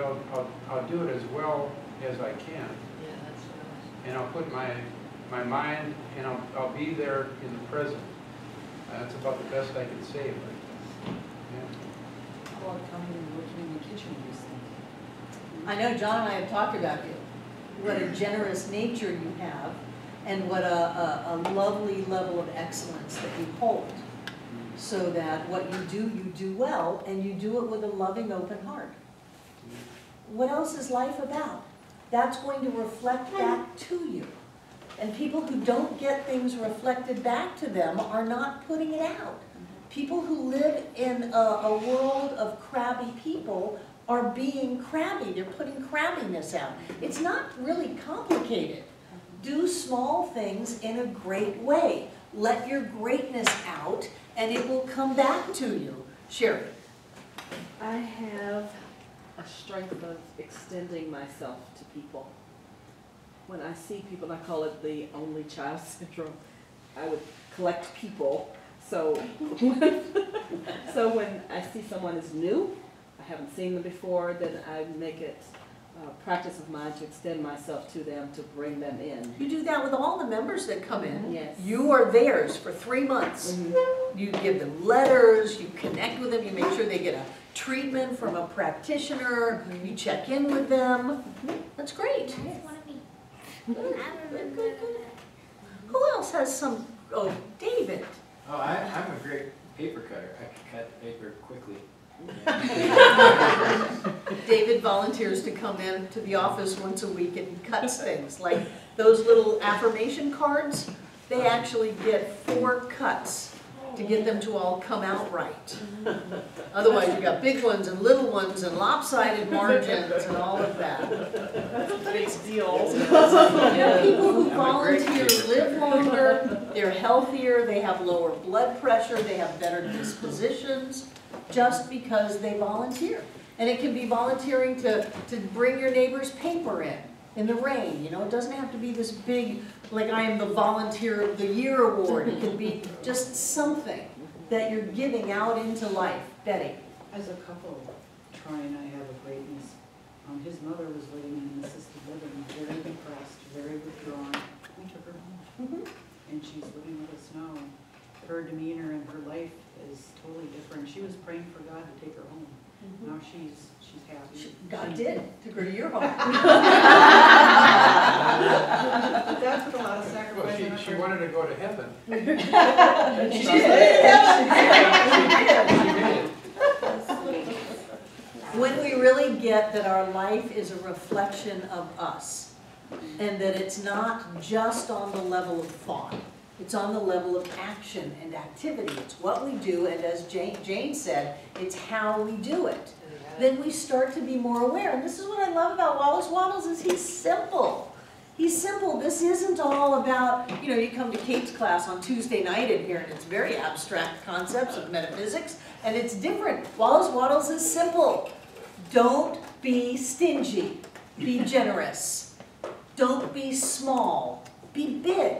I'll do it as well as I can. Yeah, that's right. And I'll put my mind, and I'll be there in the present. That's about the best I can say, but, yeah. How about coming and working in the kitchen recently? I know John and I have talked about you. What a generous nature you have, and what a lovely level of excellence that you hold. So that what you do well, and you do it with a loving, open heart. What else is life about? That's going to reflect back to you. And people who don't get things reflected back to them are not putting it out. People who live in a world of crabby people are being crabby. They're putting crabbiness out. It's not really complicated. Do small things in a great way. Let your greatness out, and it will come back to you. Sherry. I have a strength of extending myself to people. When I see people, I call it the only child syndrome. I would collect people. So when I see someone is new, I haven't seen them before, then I make it a practice of mine to extend myself to them, to bring them in. You do that with all the members that come in. Yes. You are theirs for 3 months. You give them letters, you connect with them, you make sure they get a treatment from a practitioner, you check in with them. That's great. That's one of me. Good, I remember good. Who else has some, oh, David. Oh, I'm a great paper cutter. I can cut paper quickly. David volunteers to come in to the office once a week and cuts things, like those little affirmation cards. They actually get 4 cuts to get them to all come out right. Otherwise, you got big ones and little ones and lopsided margins and all of that. That's a big deal. You know, people who volunteer live longer, they're healthier, they have lower blood pressure, they have better dispositions, just because they volunteer. And it can be volunteering to bring your neighbor's paper in the rain. You know, it doesn't have to be this big, like I am the Volunteer of the Year award. It can be just something that you're giving out into life. Betty. As a couple, Troy and I have a greatness. His mother was living in assisted living, very depressed, very withdrawn. We took her home, and she's living with us now. Her demeanor and her life is totally different. She was praying for God to take her home. Now she's happy. God did. Took her to your home. That's with a lot of Well, sacrifice. she wanted to go to heaven. She did. She did. When we really get that our life is a reflection of us, and that it's not just on the level of thought, it's on the level of action and activity. It's what we do, and as Jane said, it's how we do it. Then we start to be more aware. And this is what I love about Wallace. Wattles is he's simple. He's simple. This isn't all about, you know, you come to Kate's class on Tuesday night in here, and it's very abstract concepts of metaphysics, and it's different. Wattles is simple. Don't be stingy. Be generous. Don't be small. Be big.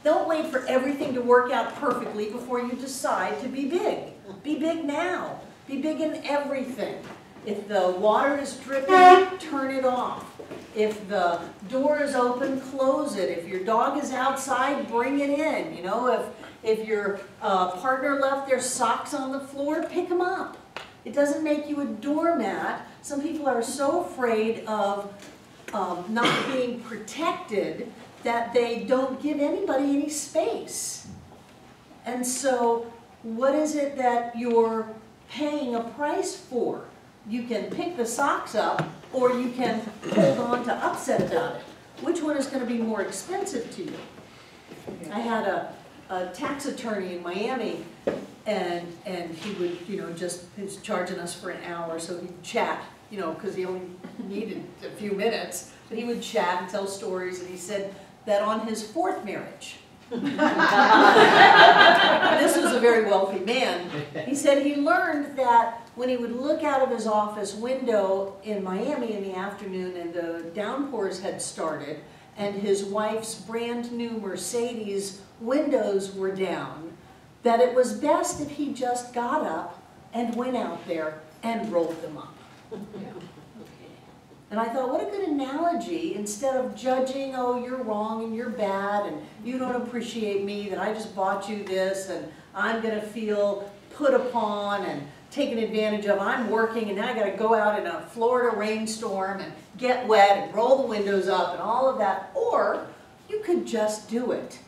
Don't wait for everything to work out perfectly before you decide to be big. Be big now. Be big in everything. If the water is dripping, turn it off. If the door is open, close it. If your dog is outside, bring it in. You know, if your partner left their socks on the floor, pick them up. It doesn't make you a doormat. Some people are so afraid of not being protected that they don't give anybody any space. And so, what is it that you're paying a price for? You can pick the socks up, or you can hold on to upset about it. Which one is going to be more expensive to you? I had a tax attorney in Miami, and he would, you know, he was charging us for an hour, so he'd chat, you know, because he only needed a few minutes. But he would chat and tell stories, and he said that on his fourth marriage, this was a very wealthy man, he said he learned that when he would look out of his office window in Miami in the afternoon and the downpours had started, and his wife's brand new Mercedes windows were down, that it was best if he just got up and went out there and rolled them up. And I thought, what a good analogy, instead of judging, oh, you're wrong and you're bad and you don't appreciate me, that I just bought you this and I'm going to feel put upon and taken advantage of. I'm working and now I got to go out in a Florida rainstorm and get wet and roll the windows up and all of that. Or you could just do it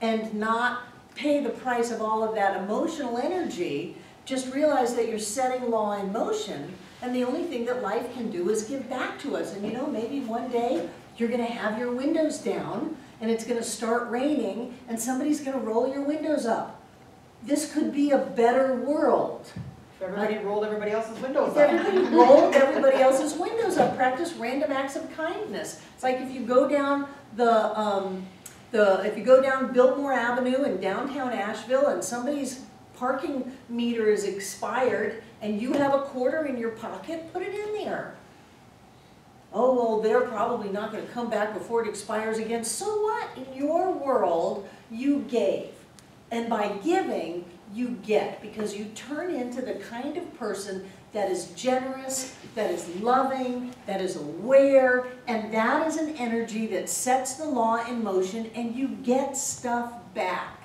and not pay the price of all of that emotional energy. Just realize that you're setting law in motion. And the only thing that life can do is give back to us. And you know, maybe one day you're going to have your windows down and it's going to start raining and somebody's going to roll your windows up. This could be a better world. If everybody rolled everybody else's windows If up. everybody rolled everybody else's windows up, practice random acts of kindness. It's like if you go down if you go down Biltmore Avenue in downtown Asheville and somebody's parking meter is expired and you have a quarter in your pocket, put it in there. Oh, well, they're probably not going to come back before it expires again. So what? In your world, you gave. And by giving, you get, because you turn into the kind of person that is generous, that is loving, that is aware, and that is an energy that sets the law in motion, and you get stuff back.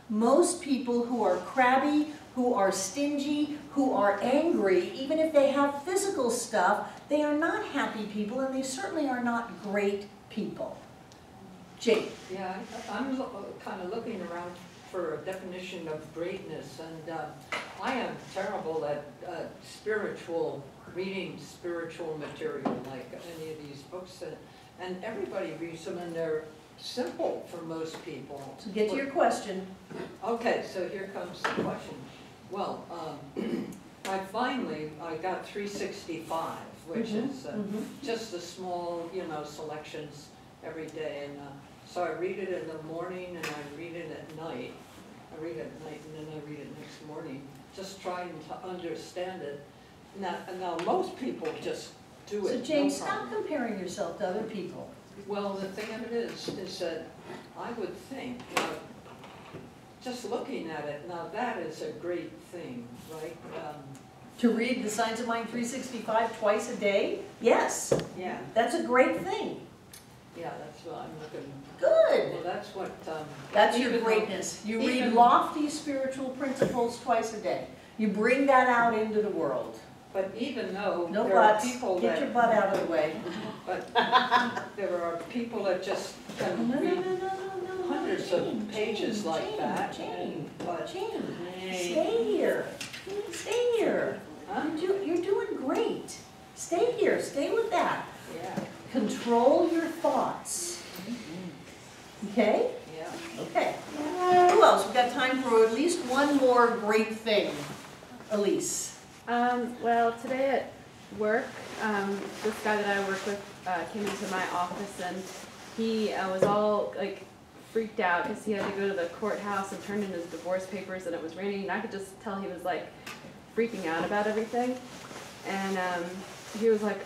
Most people who are crabby, who are stingy, who are angry, even if they have physical stuff, they are not happy people, and they certainly are not great people. Jake? Yeah, I'm kind of looking around for a definition of greatness, and I am terrible at reading spiritual material, like any of these books, and everybody reads them, and they're simple for most people. So get to your question. Okay, so here comes the question. Well, I got 365, which is just the small, selections every day, and so I read it in the morning and I read it at night. I read it at night and then I read it next morning, just trying to understand it. Now most people just do it. So Jane, no stop problem. comparing yourself to other people. Well, the thing of it is that I would think, just looking at it, now that is a great thing, right? To read the Signs of Mind 365 twice a day? Yes. Yeah. That's a great thing. Yeah, that's what I'm looking. Good. Well, that's what. That's your even greatness. You read even- lofty spiritual principles twice a day. You bring that out into the world. But even though No there are butts. people Get that, your butt out of the way. but there are people that just can read hundreds of pages like that. Jane, But Jane, stay here. Stay here. Huh? You're doing great. stay with that. Yeah, Control your thoughts. Okay? yeah. Okay. Who else? We've got time for at least one more great thing. Elise. Well, today at work, this guy that I work with came into my office, and he was all like freaked out because he had to go to the courthouse and turn in his divorce papers, and it was raining, and I could just tell he was like freaking out about everything. And he was like,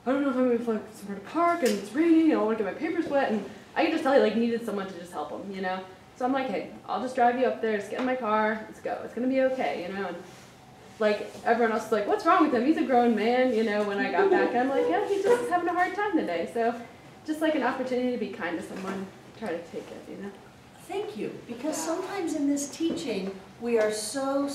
I don't know if I'm going to like somewhere to park, and it's raining, and I want to get my papers wet, and I could just tell he like needed someone to just help him, you know. So I'm like, hey, I'll just drive you up there, just get in my car, let's go. It's gonna be okay, you know. And like everyone else was like, what's wrong with him? He's a grown man, you know. When I got back, I'm like, yeah, he just is having a hard time today. So just like an opportunity to be kind to someone, try to take it, you know. Thank you, because sometimes in this teaching, we are so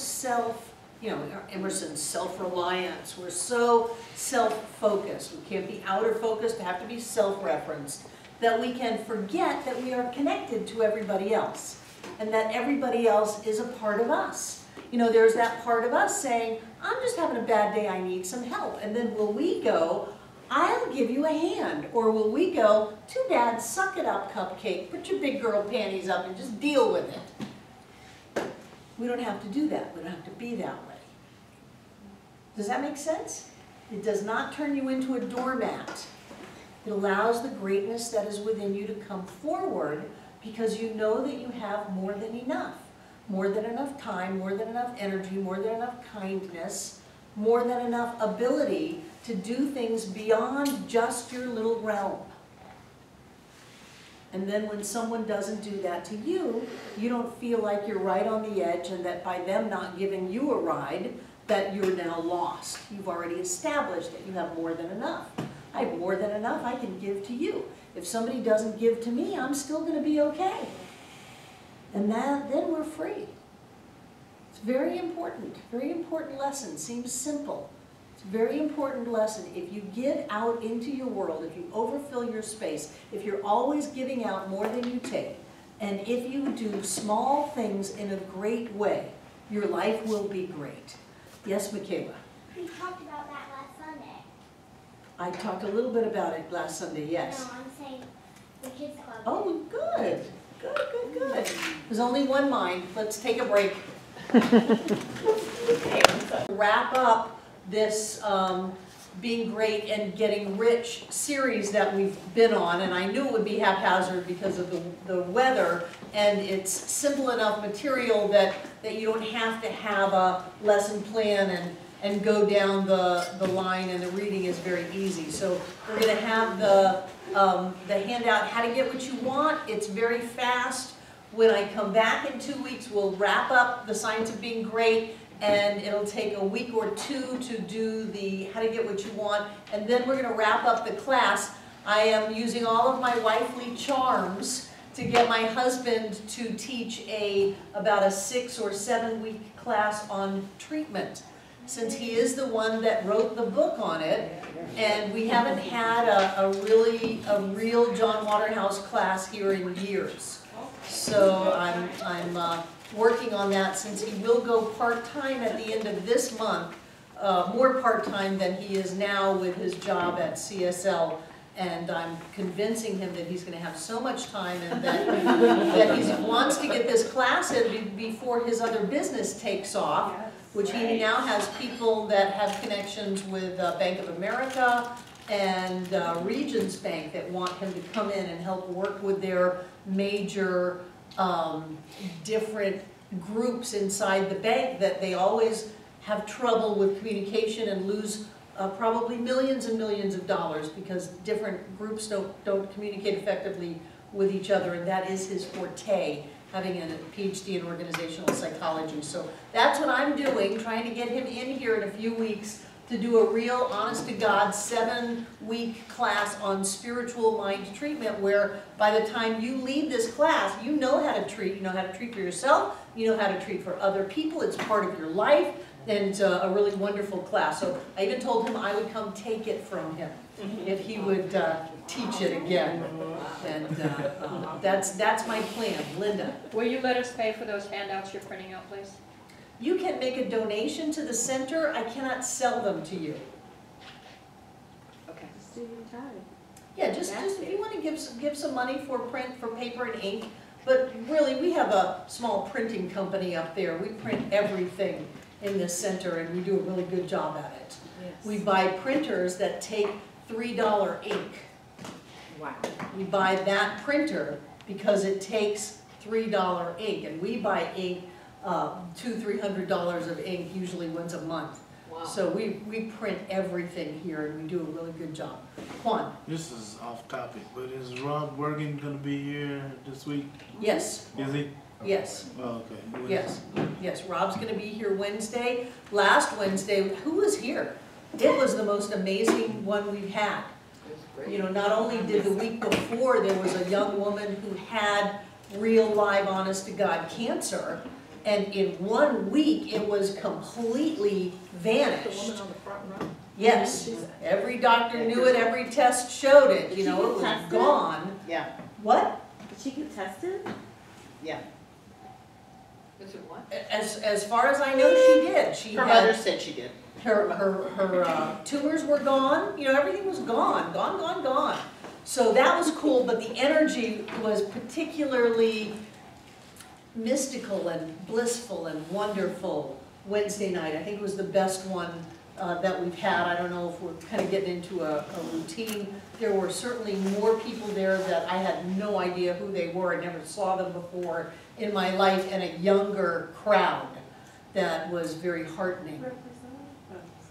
Emerson's self-reliance, we're so self-focused. We can't be outer focused, we have to be self-referenced, that we can forget that we are connected to everybody else, and that everybody else is a part of us. You know, there's that part of us saying, I'm just having a bad day, I need some help. And then will we go, I'll give you a hand? Or will we go, too bad, suck it up, Cupcake, put your big girl panties up and just deal with it. We don't have to do that. We don't have to be that way. Does that make sense? It does not turn you into a doormat. It allows the greatness that is within you to come forward because you know that you have more than enough. More than enough time, more than enough energy, more than enough kindness, more than enough ability to do things beyond just your little realm. And then when someone doesn't do that to you, you don't feel like you're right on the edge and that by them not giving you a ride, that you're now lost. You've already established that you have more than enough. I have more than enough I can give to you. If somebody doesn't give to me, I'm still going to be okay. And then we're free. It's very important lesson. Seems simple. It's a very important lesson. If you give out into your world, if you overfill your space, if you're always giving out more than you take, and if you do small things in a great way, your life will be great. Yes, Michaela? We talked about that last Sunday. I talked a little bit about it last Sunday, yes. No, I'm saying the kids club. Oh, good. Good. There's only one mind. Let's take a break. Wrap up this Being Great and Getting Rich series that we've been on, and I knew it would be haphazard because of the weather, and it's simple enough material that you don't have to have a lesson plan and go down the line, and the reading is very easy. So we're going to have the handout, How to Get What You Want. It's very fast. When I come back in 2 weeks, we'll wrap up the Science of Being Great, and it'll take a week or two to do the How to Get What You Want, and then we're going to wrap up the class. I am using all of my wifely charms to get my husband to teach about a 6 or 7 week class on treatment, since he is the one that wrote the book on it, and we haven't had a real John Waterhouse class here in years. So I'm working on that, since he will go part-time at the end of this month, more part-time than he is now with his job at CSL. And I'm convincing him that he's going to have so much time, and that he wants to get this class in before his other business takes off, which he now has people that have connections with Bank of America and Regions Bank that want him to come in and help work with their major different groups inside the bank, that they always have trouble with communication and lose probably millions and millions of dollars because different groups don't communicate effectively with each other, and that is his forte, having a PhD in organizational psychology. So that's what I'm doing, trying to get him in here in a few weeks to do a real, honest-to-God, 7-week class on spiritual mind treatment, where by the time you leave this class, you know how to treat. You know how to treat for yourself, you know how to treat for other people, it's part of your life, and it's a really wonderful class. So I even told him I would come take it from him if he would teach it again. And that's my plan. Linda? Will you let us pay for those handouts you're printing out, please? You can make a donation to the center. I cannot sell them to you. Just do your time. Yeah, just if you want to give some money for print, for paper and ink, but really, we have a small printing company up there. We print everything in this center, and we do a really good job at it. Yes. We buy printers that take $3 ink. Wow. We buy that printer because it takes $3 ink, and we buy ink, $200–300 of ink usually once a month. Wow. So we print everything here, and we do a really good job. Juan? This is off topic, but is Rob Bergen gonna be here this week? Yes. Is he? Yes. Oh, okay. Yes, yes, Rob's gonna be here Wednesday. Last Wednesday, who was here? It was the most amazing one we've had. It's great. You know, not only did the week before, there was a young woman who had real live, honest to God cancer, and in 1 week, it was completely vanished. on the front row. Yes, every doctor knew it, every test showed it, you know, it was gone. Yeah. What? Did she get tested? Yeah. Is it what? As far as I know, she did. She Her had, mother said she did. her tumors were gone, you know, everything was gone. So that was cool, but the energy was particularly mystical and blissful and wonderful Wednesday night. I think it was the best one that we've had. I don't know if we're kind of getting into a routine. There were certainly more people there that I had no idea who they were. I never saw them before in my life, and a younger crowd that was very heartening.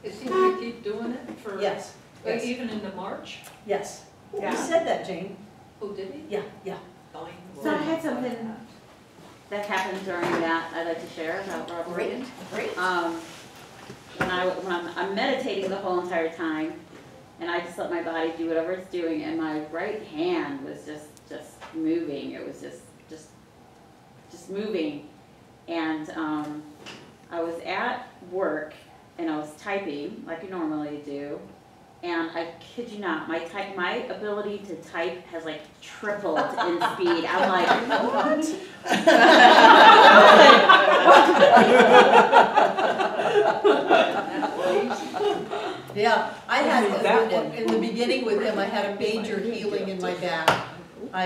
Is he going to keep doing it for? Yes, yes. Even into March? Yes. Yeah. You said that, Jane. Oh, did he? Yeah, yeah. Fine. So I had something that happened during that I'd like to share about Rob Bergen. Great. When I'm meditating the whole entire time, and I just let my body do whatever it's doing, and my right hand was just moving. It was just moving, and I was at work and I was typing like you normally do, and I kid you not, my ability to type has like tripled in speed. I'm like, what? Yeah, I had, in the beginning with him, I had a major healing in my back. I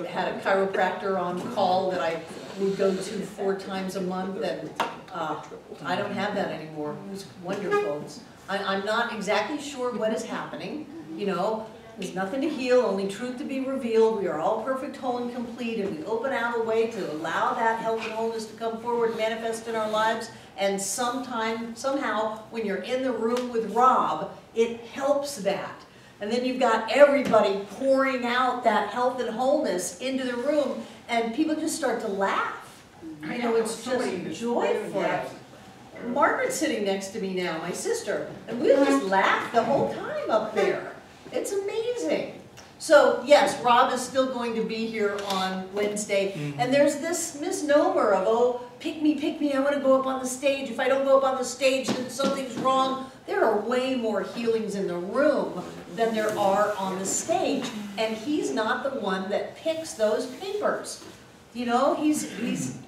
had a chiropractor on call that I would go to 4 times a month, and I don't have that anymore. It was wonderful. I'm not exactly sure what is happening, you know. There's nothing to heal, only truth to be revealed. We are all perfect, whole, and complete, and we open out a way to allow that health and wholeness to come forward and manifest in our lives. And somehow, when you're in the room with Rob, it helps that. And then you've got everybody pouring out that health and wholeness into the room, and people just start to laugh. You know, it's just joyful. Margaret's sitting next to me now, my sister, and we just laugh the whole time up there. It's amazing. So yes, Rob is still going to be here on Wednesday, and there's this misnomer of, oh, pick me, I want to go up on the stage. If I don't go up on the stage, then something's wrong. There are way more healings in the room than there are on the stage, and he's not the one that picks those papers. You know, he's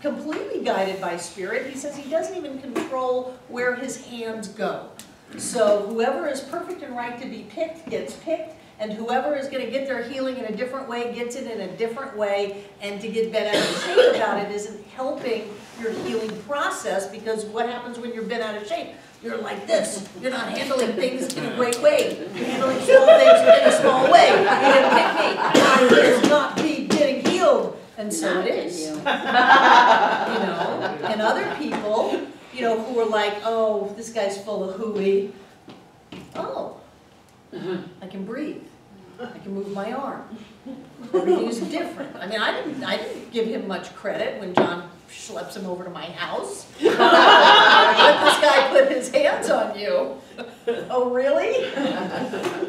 completely guided by spirit. He says he doesn't even control where his hands go. So whoever is perfect and right to be picked gets picked, and whoever is going to get their healing in a different way gets it in a different way, and to get bent out of shape about it isn't helping your healing process, because what happens when you're bent out of shape? You're like this. You're not handling things in a great way. You're handling small things in a small way. You didn't pick me. I will not be getting healed. And so it is. You know, and other people, you know, who are like, oh, this guy's full of hooey. Oh, I can breathe. I can move my arm. Everything is different. I mean, I didn't give him much credit when John schleps him over to my house. Let this guy put his hands on you. Oh, really?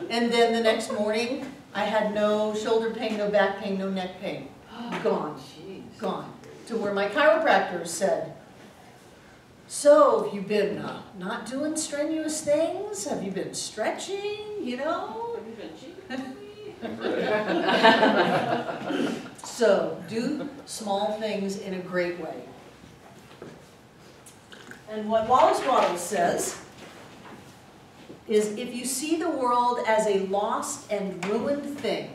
And then the next morning, I had no shoulder pain, no back pain, no neck pain. Gone. Gone. To where my chiropractor said, so have you been not doing strenuous things? Have you been stretching, you know? Have you been cheating? So do small things in a great way. And what Wallace says is if you see the world as a lost and ruined thing,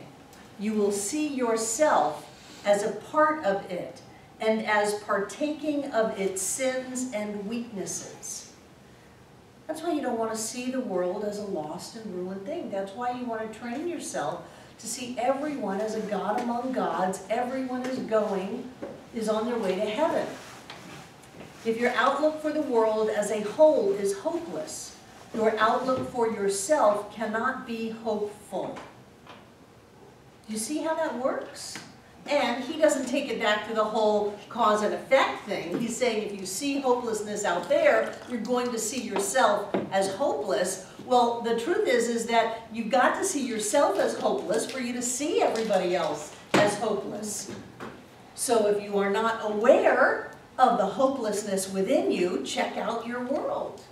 you will see yourself as a part of it and as partaking of its sins and weaknesses. That's why you don't want to see the world as a lost and ruined thing. That's why you want to train yourself to see everyone as a God among gods. Everyone is on their way to heaven. If your outlook for the world as a whole is hopeless, your outlook for yourself cannot be hopeful. Do you see how that works? And he doesn't take it back to the whole cause and effect thing. He's saying if you see hopelessness out there, you're going to see yourself as hopeless. Well, the truth is that you've got to see yourself as hopeless for you to see everybody else as hopeless. So if you are not aware of the hopelessness within you, check out your world.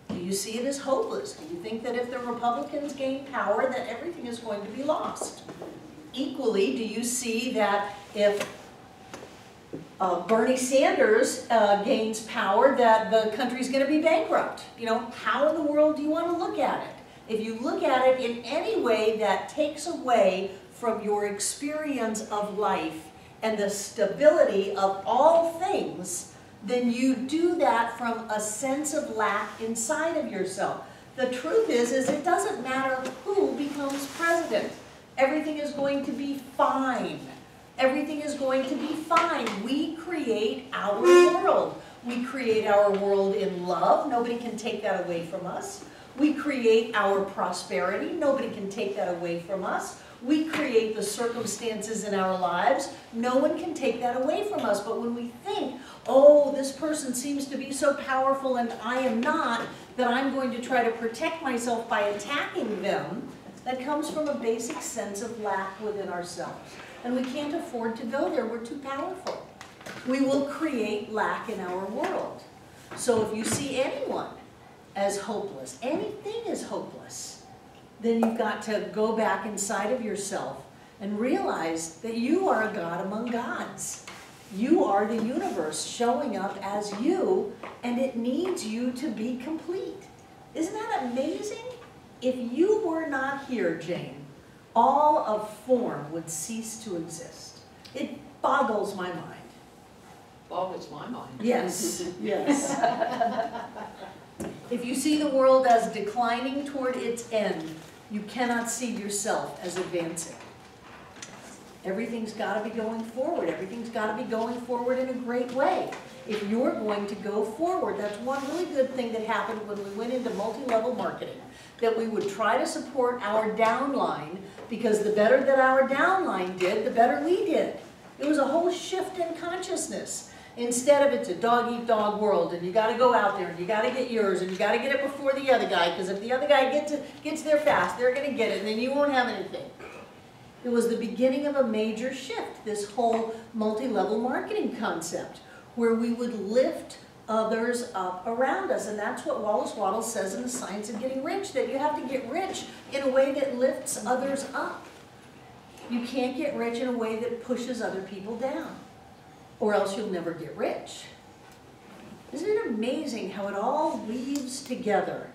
Do you see it as hopeless? Do you think that if the Republicans gain power that everything is going to be lost? Equally, do you see that if Bernie Sanders gains power that the country's going to be bankrupt? You know, how in the world do you want to look at it? If you look at it in any way that takes away from your experience of life and the stability of all things, then you do that from a sense of lack inside of yourself. The truth is it doesn't matter who becomes president. Everything is going to be fine. Everything is going to be fine. We create our world. We create our world in love. Nobody can take that away from us. We create our prosperity. Nobody can take that away from us. We create the circumstances in our lives. No one can take that away from us. But when we think, oh, this person seems to be so powerful and I am not, that I'm going to try to protect myself by attacking them, that comes from a basic sense of lack within ourselves. And we can't afford to go there. We're too powerful. We will create lack in our world. So if you see anyone as hopeless, anything is hopeless, then you've got to go back inside of yourself and realize that you are a God among gods. You are the universe showing up as you, and it needs you to be complete. Isn't that amazing? If you were not here, Jane, all of form would cease to exist. It boggles my mind. Boggles my mind. Yes, yes. If you see the world as declining toward its end, you cannot see yourself as advancing. Everything's got to be going forward. Everything's got to be going forward in a great way. If you're going to go forward, that's one really good thing that happened when we went into multi-level marketing, that we would try to support our downline, because the better that our downline did, the better we did. It was a whole shift in consciousness. Instead of it's a dog-eat-dog world, and you got to go out there, and you got to get yours, and you got to get it before the other guy, because if the other guy gets there fast, they're going to get it, and then you won't have anything. It was the beginning of a major shift, this whole multi-level marketing concept, where we would lift others up around us. And that's what Wallace says in The Science of Getting Rich, that you have to get rich in a way that lifts others up. You can't get rich in a way that pushes other people down, or else you'll never get rich. Isn't it amazing how it all weaves together?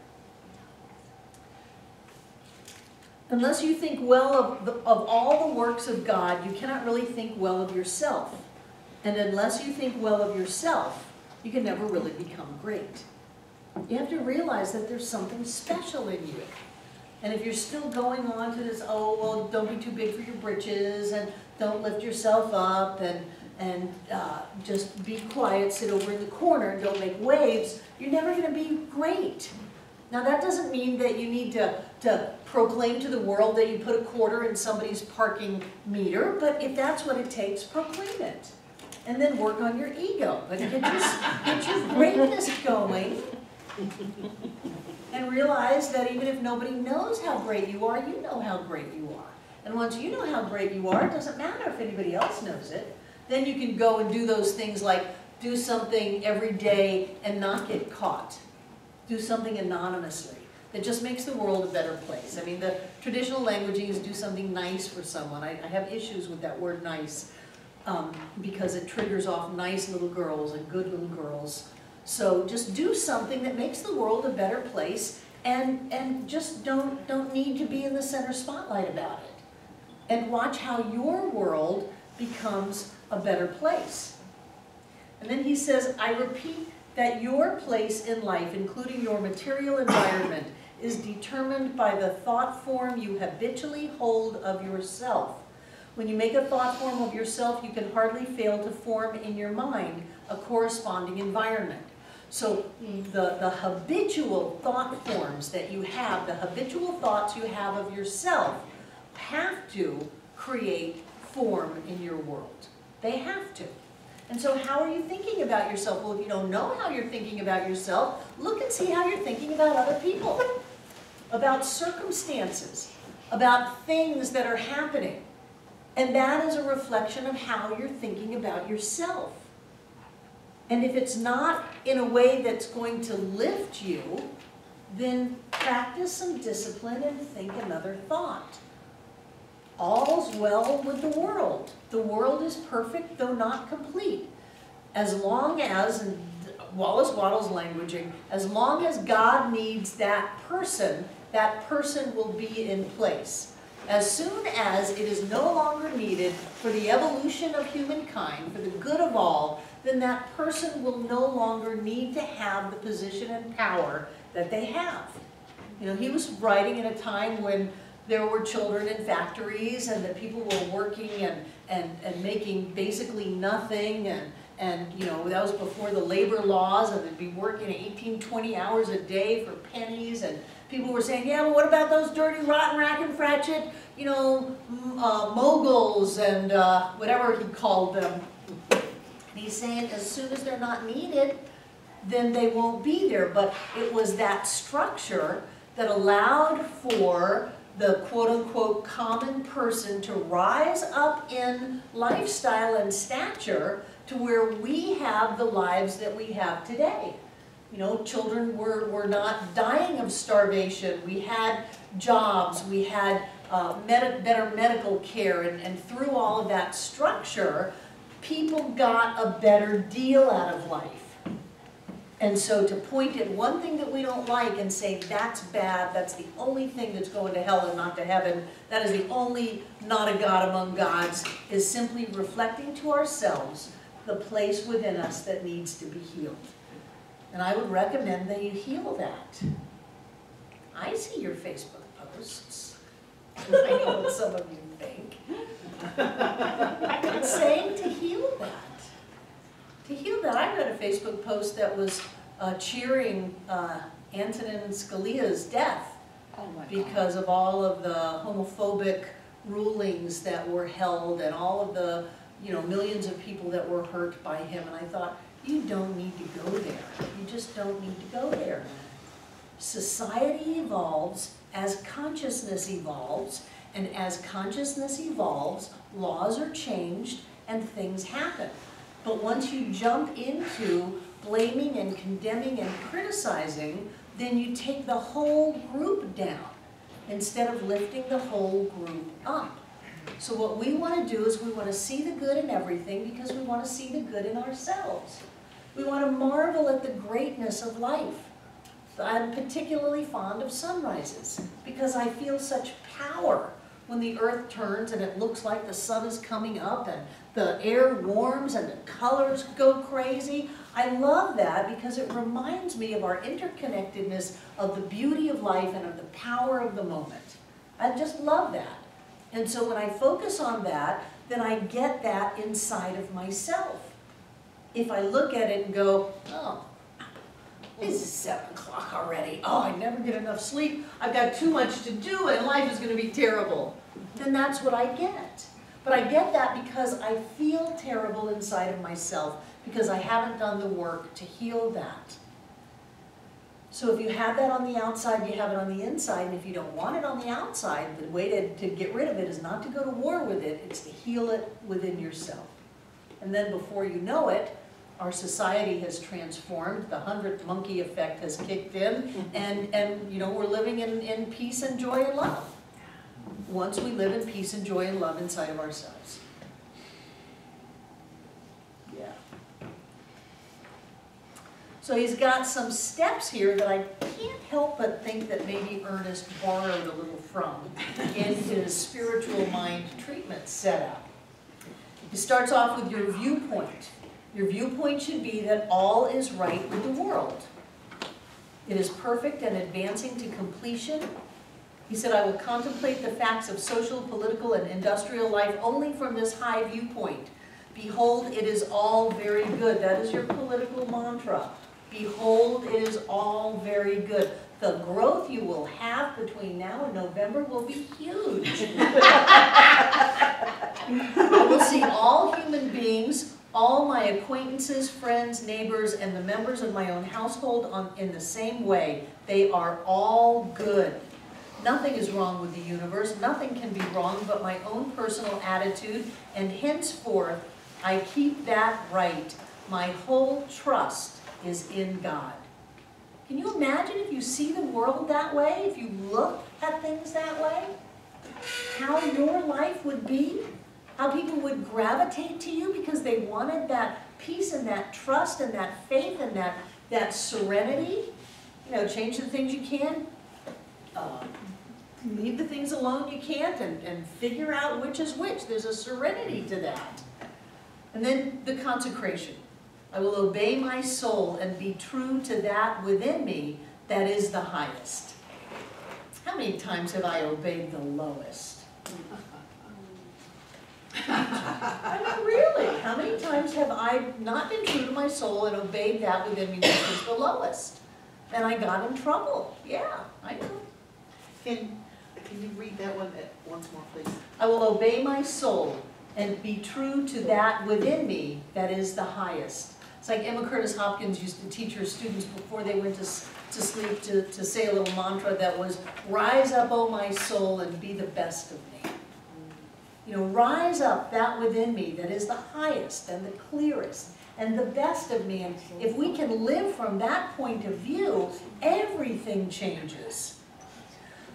Unless you think well of all the works of God, you cannot really think well of yourself. And unless you think well of yourself, you can never really become great. You have to realize that there's something special in you. And if you're still going on to this, oh, well, don't be too big for your britches, and don't lift yourself up, and just be quiet, sit over in the corner, and don't make waves, you're never going to be great. Now, that doesn't mean that you need to proclaim to the world that you put a quarter in somebody's parking meter, but if that's what it takes, proclaim it. And then work on your ego. But get your greatness going, and realize that even if nobody knows how great you are, you know how great you are. And once you know how great you are, it doesn't matter if anybody else knows it. Then you can go and do those things like do something every day and not get caught. Do something anonymously that just makes the world a better place. I mean, the traditional languaging is do something nice for someone. I have issues with that word nice because it triggers off nice little girls and good little girls. So just do something that makes the world a better place, and just don't need to be in the center spotlight about it. And watch how your world becomes a better place. And then he says, I repeat that your place in life, including your material environment, is determined by the thought form you habitually hold of yourself. When you make a thought form of yourself, you can hardly fail to form in your mind a corresponding environment. So the habitual thought forms that you have, the habitual thoughts you have of yourself, have to create form in your world. They have to. And so how are you thinking about yourself? Well, if you don't know how you're thinking about yourself, look and see how you're thinking about other people, about circumstances, about things that are happening. And that is a reflection of how you're thinking about yourself. And if it's not in a way that's going to lift you, then practice some discipline and think another thought. All's well with the world. The world is perfect, though not complete. As long as, and Wallace languaging, as long as God needs that person will be in place. As soon as it is no longer needed for the evolution of humankind, for the good of all, then that person will no longer need to have the position and power that they have. You know, he was writing in a time when there were children in factories and that people were working and making basically nothing, and you know, that was before the labor laws, and they'd be working 18, 20 hours a day for pennies, and people were saying, yeah, well, what about those dirty, rotten, racket, fratchet, you know, moguls and whatever he called them. And he's saying as soon as they're not needed, then they won't be there. But it was that structure that allowed for the quote-unquote common person to rise up in lifestyle and stature to where we have the lives that we have today. You know, children were not dying of starvation. We had jobs, we had better medical care, and through all of that structure, people got a better deal out of life. And so to point at one thing that we don't like and say, that's bad, that's the only thing that's going to hell and not to heaven, that is the only not a God among gods, is simply reflecting to ourselves the place within us that needs to be healed. And I would recommend that you heal that. I see your Facebook posts. I know what some of you think. I'm saying to heal that. To heal that, I read a Facebook post that was cheering Antonin Scalia's death because of all of the homophobic rulings that were held and all of the, you know, millions of people that were hurt by him. And I thought, you don't need to go there. You just don't need to go there. Society evolves as consciousness evolves, and as consciousness evolves, laws are changed and things happen. But once you jump into blaming and condemning and criticizing, then you take the whole group down instead of lifting the whole group up. So what we want to do is we want to see the good in everything because we want to see the good in ourselves. We want to marvel at the greatness of life. I'm particularly fond of sunrises because I feel such power when the earth turns and it looks like the sun is coming up and the air warms and the colors go crazy. I love that because it reminds me of our interconnectedness, of the beauty of life and of the power of the moment. I just love that. And so when I focus on that, then I get that inside of myself. If I look at it and go, oh, this is 7 o'clock already. Oh, I never get enough sleep. I've got too much to do and life is going to be terrible. Then that's what I get. But I get that because I feel terrible inside of myself because I haven't done the work to heal that. So if you have that on the outside, you have it on the inside. And if you don't want it on the outside, the way to get rid of it is not to go to war with it. It's to heal it within yourself. And then before you know it, our society has transformed, the 100th monkey effect has kicked in, and you know, we're living in peace and joy and love. Once we live in peace and joy and love inside of ourselves. Yeah. So he's got some steps here that I can't help but think that maybe Ernest borrowed a little from in his spiritual mind treatment setup. He starts off with your viewpoint. Your viewpoint should be that all is right with the world. It is perfect and advancing to completion. He said, I will contemplate the facts of social, political, and industrial life only from this high viewpoint. Behold, it is all very good. That is your political mantra. Behold, it is all very good. The growth you will have between now and November will be huge. I will see all human beings, all my acquaintances, friends, neighbors, and the members of my own household in the same way. They are all good. Nothing is wrong with the universe. Nothing can be wrong but my own personal attitude, and henceforth I keep that right. My whole trust is in God. Can you imagine if you see the world that way, if you look at things that way? How your life would be? How people would gravitate to you because they wanted that peace and that trust and that faith and that serenity? You know, change the things you can, leave the things alone you can't, and figure out which is which. There's a serenity to that. And then the consecration. I will obey my soul and be true to that within me that is the highest. How many times have I obeyed the lowest? I mean, really, how many times have I not been true to my soul and obeyed that within me that is the lowest? And I got in trouble. Yeah, I know. Can you read that one once more, please? I will obey my soul and be true to that within me that is the highest. It's like Emma Curtis Hopkins used to teach her students before they went to sleep to say a little mantra that was, rise up, O my soul, and be the best of me. You know, rise up, that within me that is the highest and the clearest and the best of me. And if we can live from that point of view, everything changes.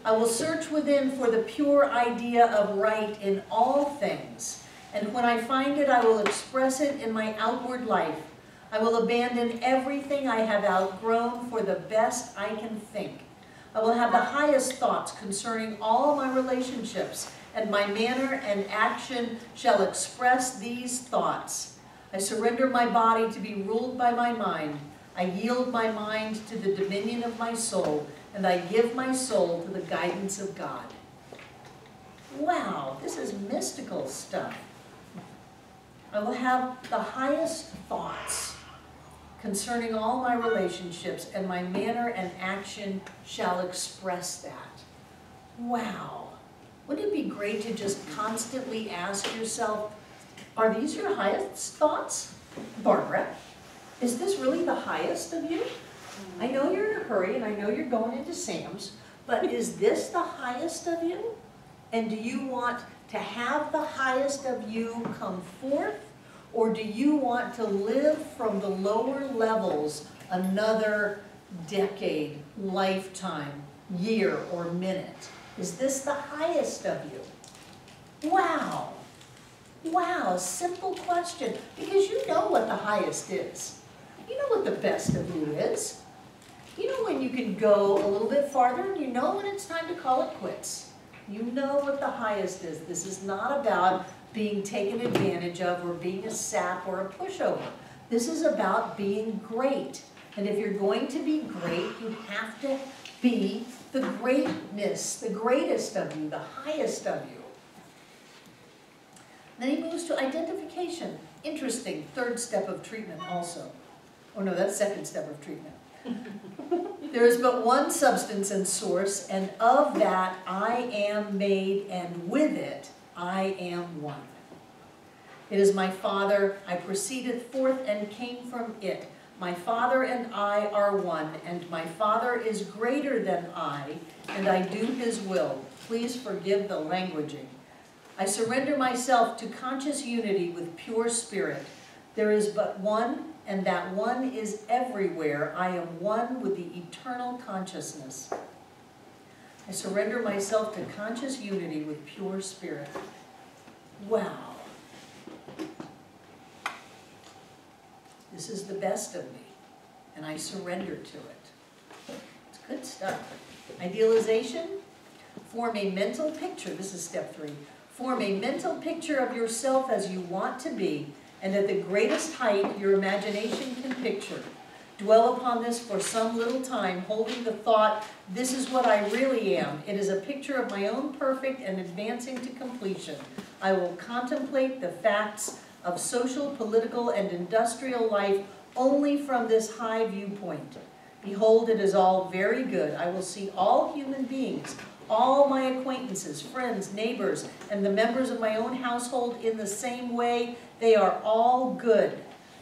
I will search within for the pure idea of right in all things. And when I find it, I will express it in my outward life. I will abandon everything I have outgrown for the best I can think. I will have the highest thoughts concerning all my relationships, and my manner and action shall express these thoughts. I surrender my body to be ruled by my mind. I yield my mind to the dominion of my soul, and I give my soul to the guidance of God. Wow, this is mystical stuff. I will have the highest thoughts concerning all my relationships, and my manner and action shall express that. Wow. Wouldn't it be great to just constantly ask yourself, are these your highest thoughts? Barbara, is this really the highest of you? I know you're in a hurry, and I know you're going into Sam's, but is this the highest of you? And do you want to have the highest of you come forth? Or do you want to live from the lower levels another decade, lifetime, year, or minute? Is this the highest of you? Wow. Wow, simple question. Because you know what the highest is. You know what the best of you is. You know when you can go a little bit farther, and you know when it's time to call it quits. You know what the highest is. This is not about being taken advantage of or being a sap or a pushover. This is about being great. And if you're going to be great, you have to be the greatness, the greatest of you, the highest of you. Then he moves to identification. Interesting, third step of treatment also. Oh no, that's second step of treatment. There is but one substance and source, and of that I am made, and with it I am one. It is my Father, I proceeded forth and came from it. My Father and I are one, and my Father is greater than I, and I do His will. Please forgive the languaging. I surrender myself to conscious unity with pure spirit. There is but one, and that one is everywhere. I am one with the eternal consciousness. I surrender myself to conscious unity with pure spirit. Wow. This is the best of me. and I surrender to it. It's good stuff. Idealization, form a mental picture. This is step 3. Form a mental picture of yourself as you want to be, and at the greatest height your imagination can picture. Dwell upon this for some little time, holding the thought, this is what I really am. It is a picture of my own perfect and advancing to completion. I will contemplate the facts of social, political, and industrial life only from this high viewpoint. Behold, it is all very good. I will see all human beings, all my acquaintances, friends, neighbors, and the members of my own household in the same way. They are all good.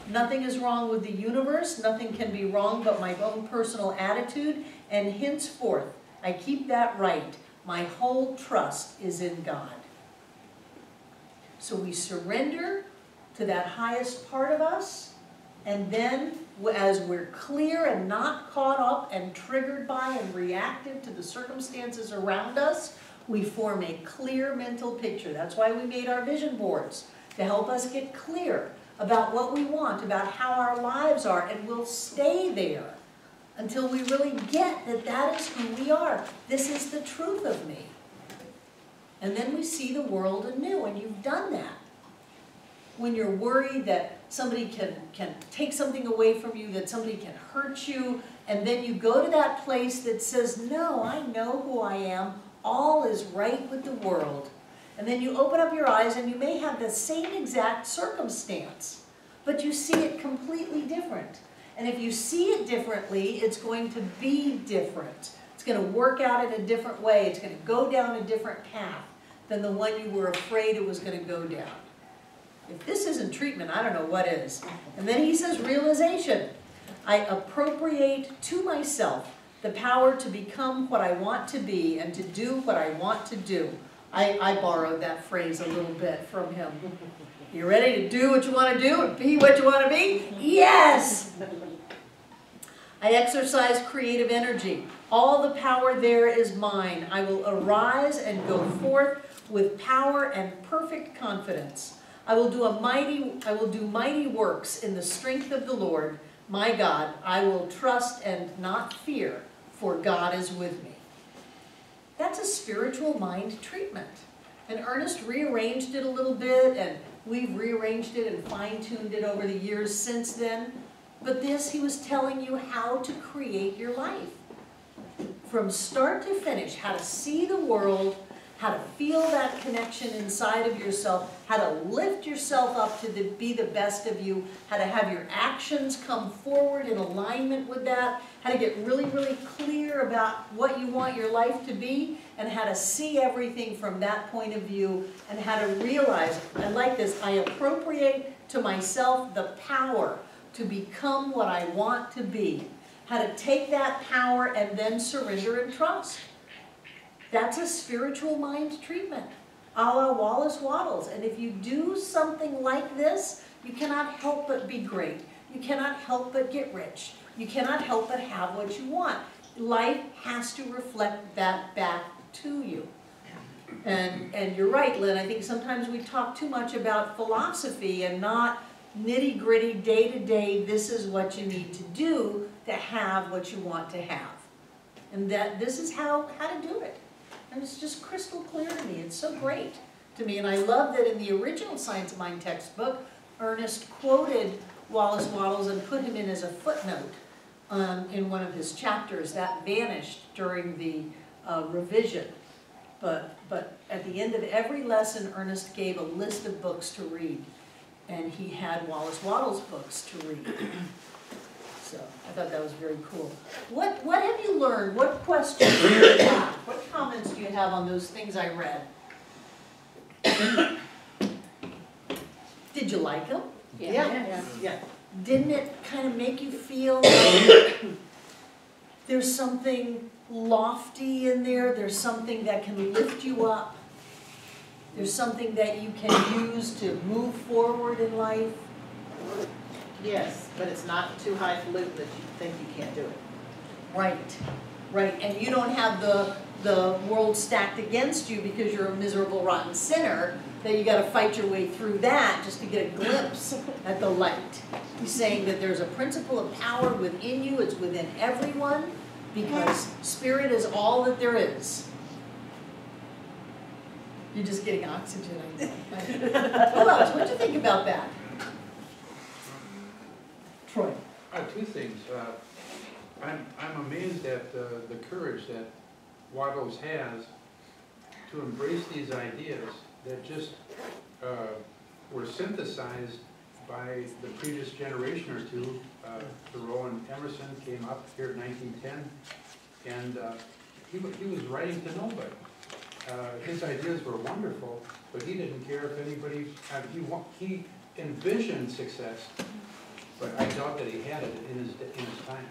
Nothing is wrong with the universe. Nothing can be wrong but my own personal attitude. And henceforth, I keep that right. My whole trust is in God. So we surrender to that highest part of us, and then as we're clear and not caught up and triggered by and reactive to the circumstances around us, we form a clear mental picture. That's why we made our vision boards, to help us get clear about what we want, about how our lives are, and we'll stay there until we really get that that is who we are. This is the truth of me. And then we see the world anew, and you've done that. When you're worried that somebody can take something away from you, that somebody can hurt you, and then you go to that place that says, no, I know who I am, all is right with the world. And then you open up your eyes and you may have the same exact circumstance, but you see it completely different. And if you see it differently, it's going to be different. It's going to work out in a different way. It's going to go down a different path than the one you were afraid it was going to go down. If this isn't treatment, I don't know what is. And then he says realization. I appropriate to myself the power to become what I want to be and to do what I want to do. I borrowed that phrase a little bit from him. You ready to do what you want to do and be what you want to be? Yes! I exercise creative energy. All the power there is mine. I will arise and go forth with power and perfect confidence. I will do mighty works in the strength of the Lord, my God. I will trust and not fear, for God is with me. That's a spiritual mind treatment. And Ernest rearranged it a little bit, and we've rearranged it and fine-tuned it over the years since then. But this, he was telling you how to create your life. From start to finish, how to see the world, how to feel that connection inside of yourself, how to lift yourself up to be the best of you, how to have your actions come forward in alignment with that, how to get really, really clear about what you want your life to be, and how to see everything from that point of view, and how to realize, I like this, I appropriate to myself the power to become what I want to be. How to take that power and then surrender and trust. That's a spiritual mind treatment, a la Wallace, Wattles. And if you do something like this, you cannot help but be great. You cannot help but get rich. You cannot help but have what you want. Life has to reflect that back to you. And you're right, Lynn, I think sometimes we talk too much about philosophy and not nitty-gritty, day-to-day, this is what you need to do to have what you want to have. And that this is how to do it. And it's just crystal clear to me. It's so great to me. And I love that in the original Science of Mind textbook, Ernest quoted Wallace Wattles and put him in as a footnote in one of his chapters. That vanished during the revision. But at the end of every lesson, Ernest gave a list of books to read. And he had Wallace Wattles books to read. So I thought that was very cool. What have you learned? What questions do you have? What comments do you have on those things I read? Did you like them? Yeah. Didn't it kind of make you feel like there's something lofty in there? There's something that can lift you up? There's something that you can use to move forward in life? Yes, but it's not too highfalutin that you think you can't do it. Right. right? And you don't have the world stacked against you because you're a miserable, rotten sinner, that you gotta fight your way through that just to get a glimpse at the light. He's saying that there's a principle of power within you, it's within everyone, because spirit is all that there is. You're just getting oxygen, I know. Who else? What'd you think about that? Troy. Two things. I'm amazed at the courage that Wattles has to embrace these ideas that just were synthesized by the previous generation or two. Thoreau and Emerson came up here in 1910, and he was writing to nobody. His ideas were wonderful, but he didn't care if anybody, he envisioned success, but I doubt that he had it in his time.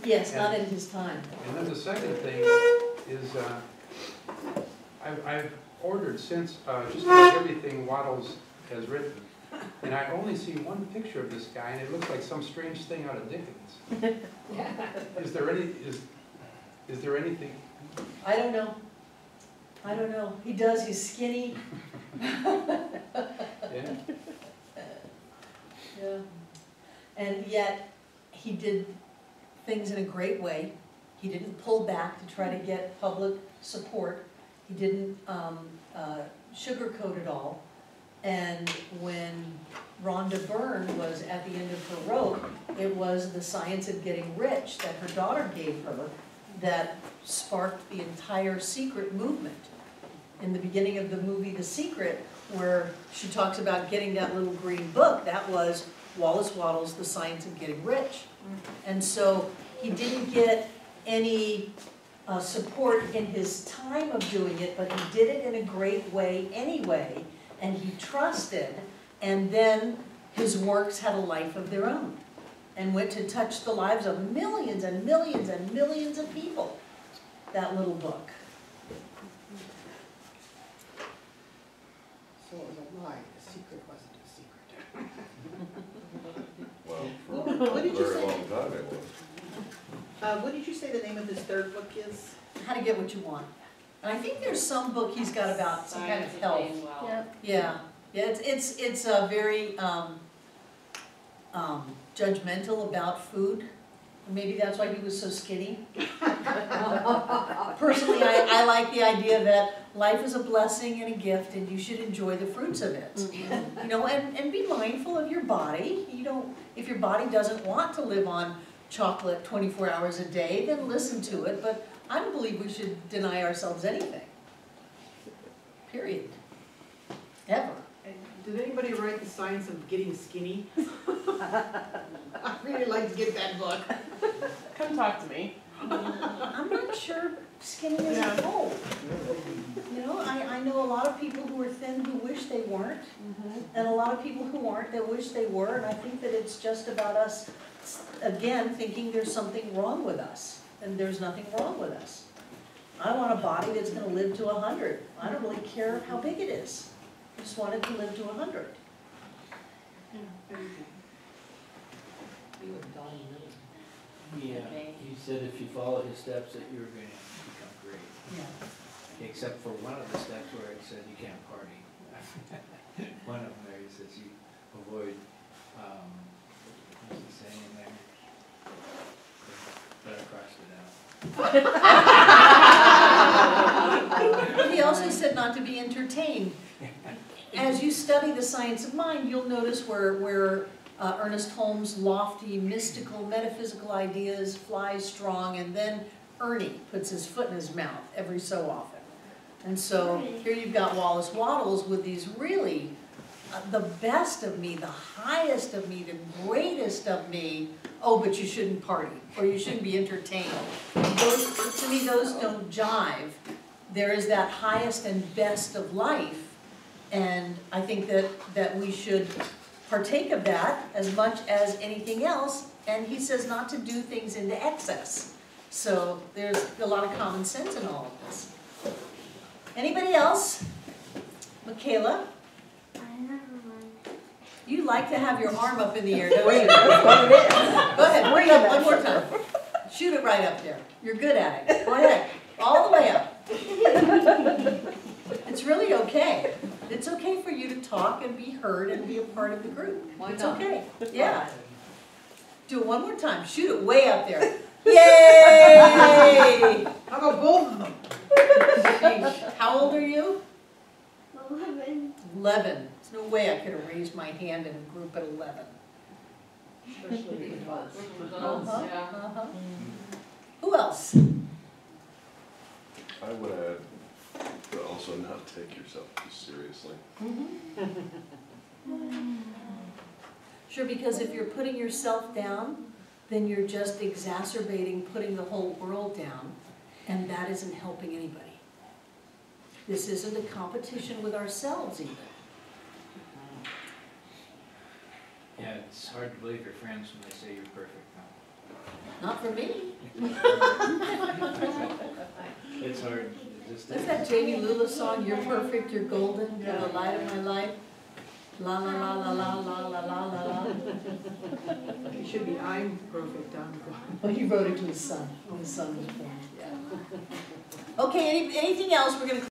Yes, not in his time. And then the second thing is, I've ordered since just about everything Wattles has written, and I only see one picture of this guy, and it looks like some strange thing out of Dickens. Is there anything? I don't know. I don't know. He does, he's skinny. Yeah. Yeah. And yet, he did things in a great way. He didn't pull back to try to get public support. He didn't sugarcoat it all. And when Rhonda Byrne was at the end of her rope, it was The Science of Getting Rich that her daughter gave her that sparked the entire Secret movement. In the beginning of the movie The Secret, where she talks about getting that little green book, that was Wallace Wattles' The Science of Getting Rich. And so he didn't get any support in his time of doing it, but he did it in a great way anyway, and he trusted, and then his works had a life of their own and went to touch the lives of millions and millions and millions of people, that little book. So it was a lie, the secret wasn't a secret. Well, for What a did you very say? long time it was. What did you say the name of his third book is? How to Get What You Want. And I think there's some book he's got about some kind of Science health. being well. Yeah, yeah, it's a very judgmental about food. Maybe that's why he was so skinny. Personally, I like the idea that life is a blessing and a gift, and you should enjoy the fruits of it. You know, and be mindful of your body. You don't, if your body doesn't want to live on chocolate 24 hours a day, then listen to it. But I don't believe we should deny ourselves anything. Period. Ever. Did anybody write The Science of Getting Skinny? I'd really like to get that book. Come talk to me. I'm not sure skinny is a goal. You know, I know a lot of people who are thin who wish they weren't, and a lot of people who aren't that wish they were, and I think that it's just about us, again, thinking there's something wrong with us, and there's nothing wrong with us. I want a body that's going to live to 100. I don't really care how big it is. I just want it to live to 100. Yeah, he said if you follow his steps that you're going to become great. Yeah. Except for one of the steps where it said you can't party. One of them there, he says you avoid, what's he saying in there? But I crossed it out. He also said not to be entertained. As you study the science of mind, you'll notice where Ernest Holmes' lofty, mystical, metaphysical ideas fly strong, and then Ernie puts his foot in his mouth every so often. And so here you've got Wallace Wattles with these really, the best of me, the highest of me, the greatest of me. Oh, but you shouldn't party, or you shouldn't be entertained. Those, to me, those don't jive. There is that highest and best of life, and I think that we should partake of that as much as anything else, and he says not to do things into excess. So there's a lot of common sense in all of this. Anybody else? Michaela? You like to have your arm up in the air, don't you? That's what it is. Go ahead, bring it up one more time. Shoot it right up there. You're good at it. Go ahead. All the way up. It's really okay. It's okay for you to talk and be heard and be a part of the group. Why It's not? okay. Yeah. Do it one more time. Shoot it way up there. Yay! How about both of them? Sheesh. How old are you? 11. 11. There's no way I could have raised my hand in a group at 11. Especially with adults. Uh-huh, Yeah. uh-huh. Who else? I would add, but also not take yourself too seriously. Sure, because if you're putting yourself down, then you're just exacerbating putting the whole world down, and that isn't helping anybody. This isn't a competition with ourselves even. Yeah, it's hard to believe your friends when they say you're perfect now. Not for me. It's hard, it just What's is. that Jamie Lula song, You're Perfect, You're Golden, You're the light of my life? La la la la la la la la la la. It should be, I'm perfect, I'm God. Well, he wrote it to his son, when his son was born, yeah. Okay, anything else? We're gonna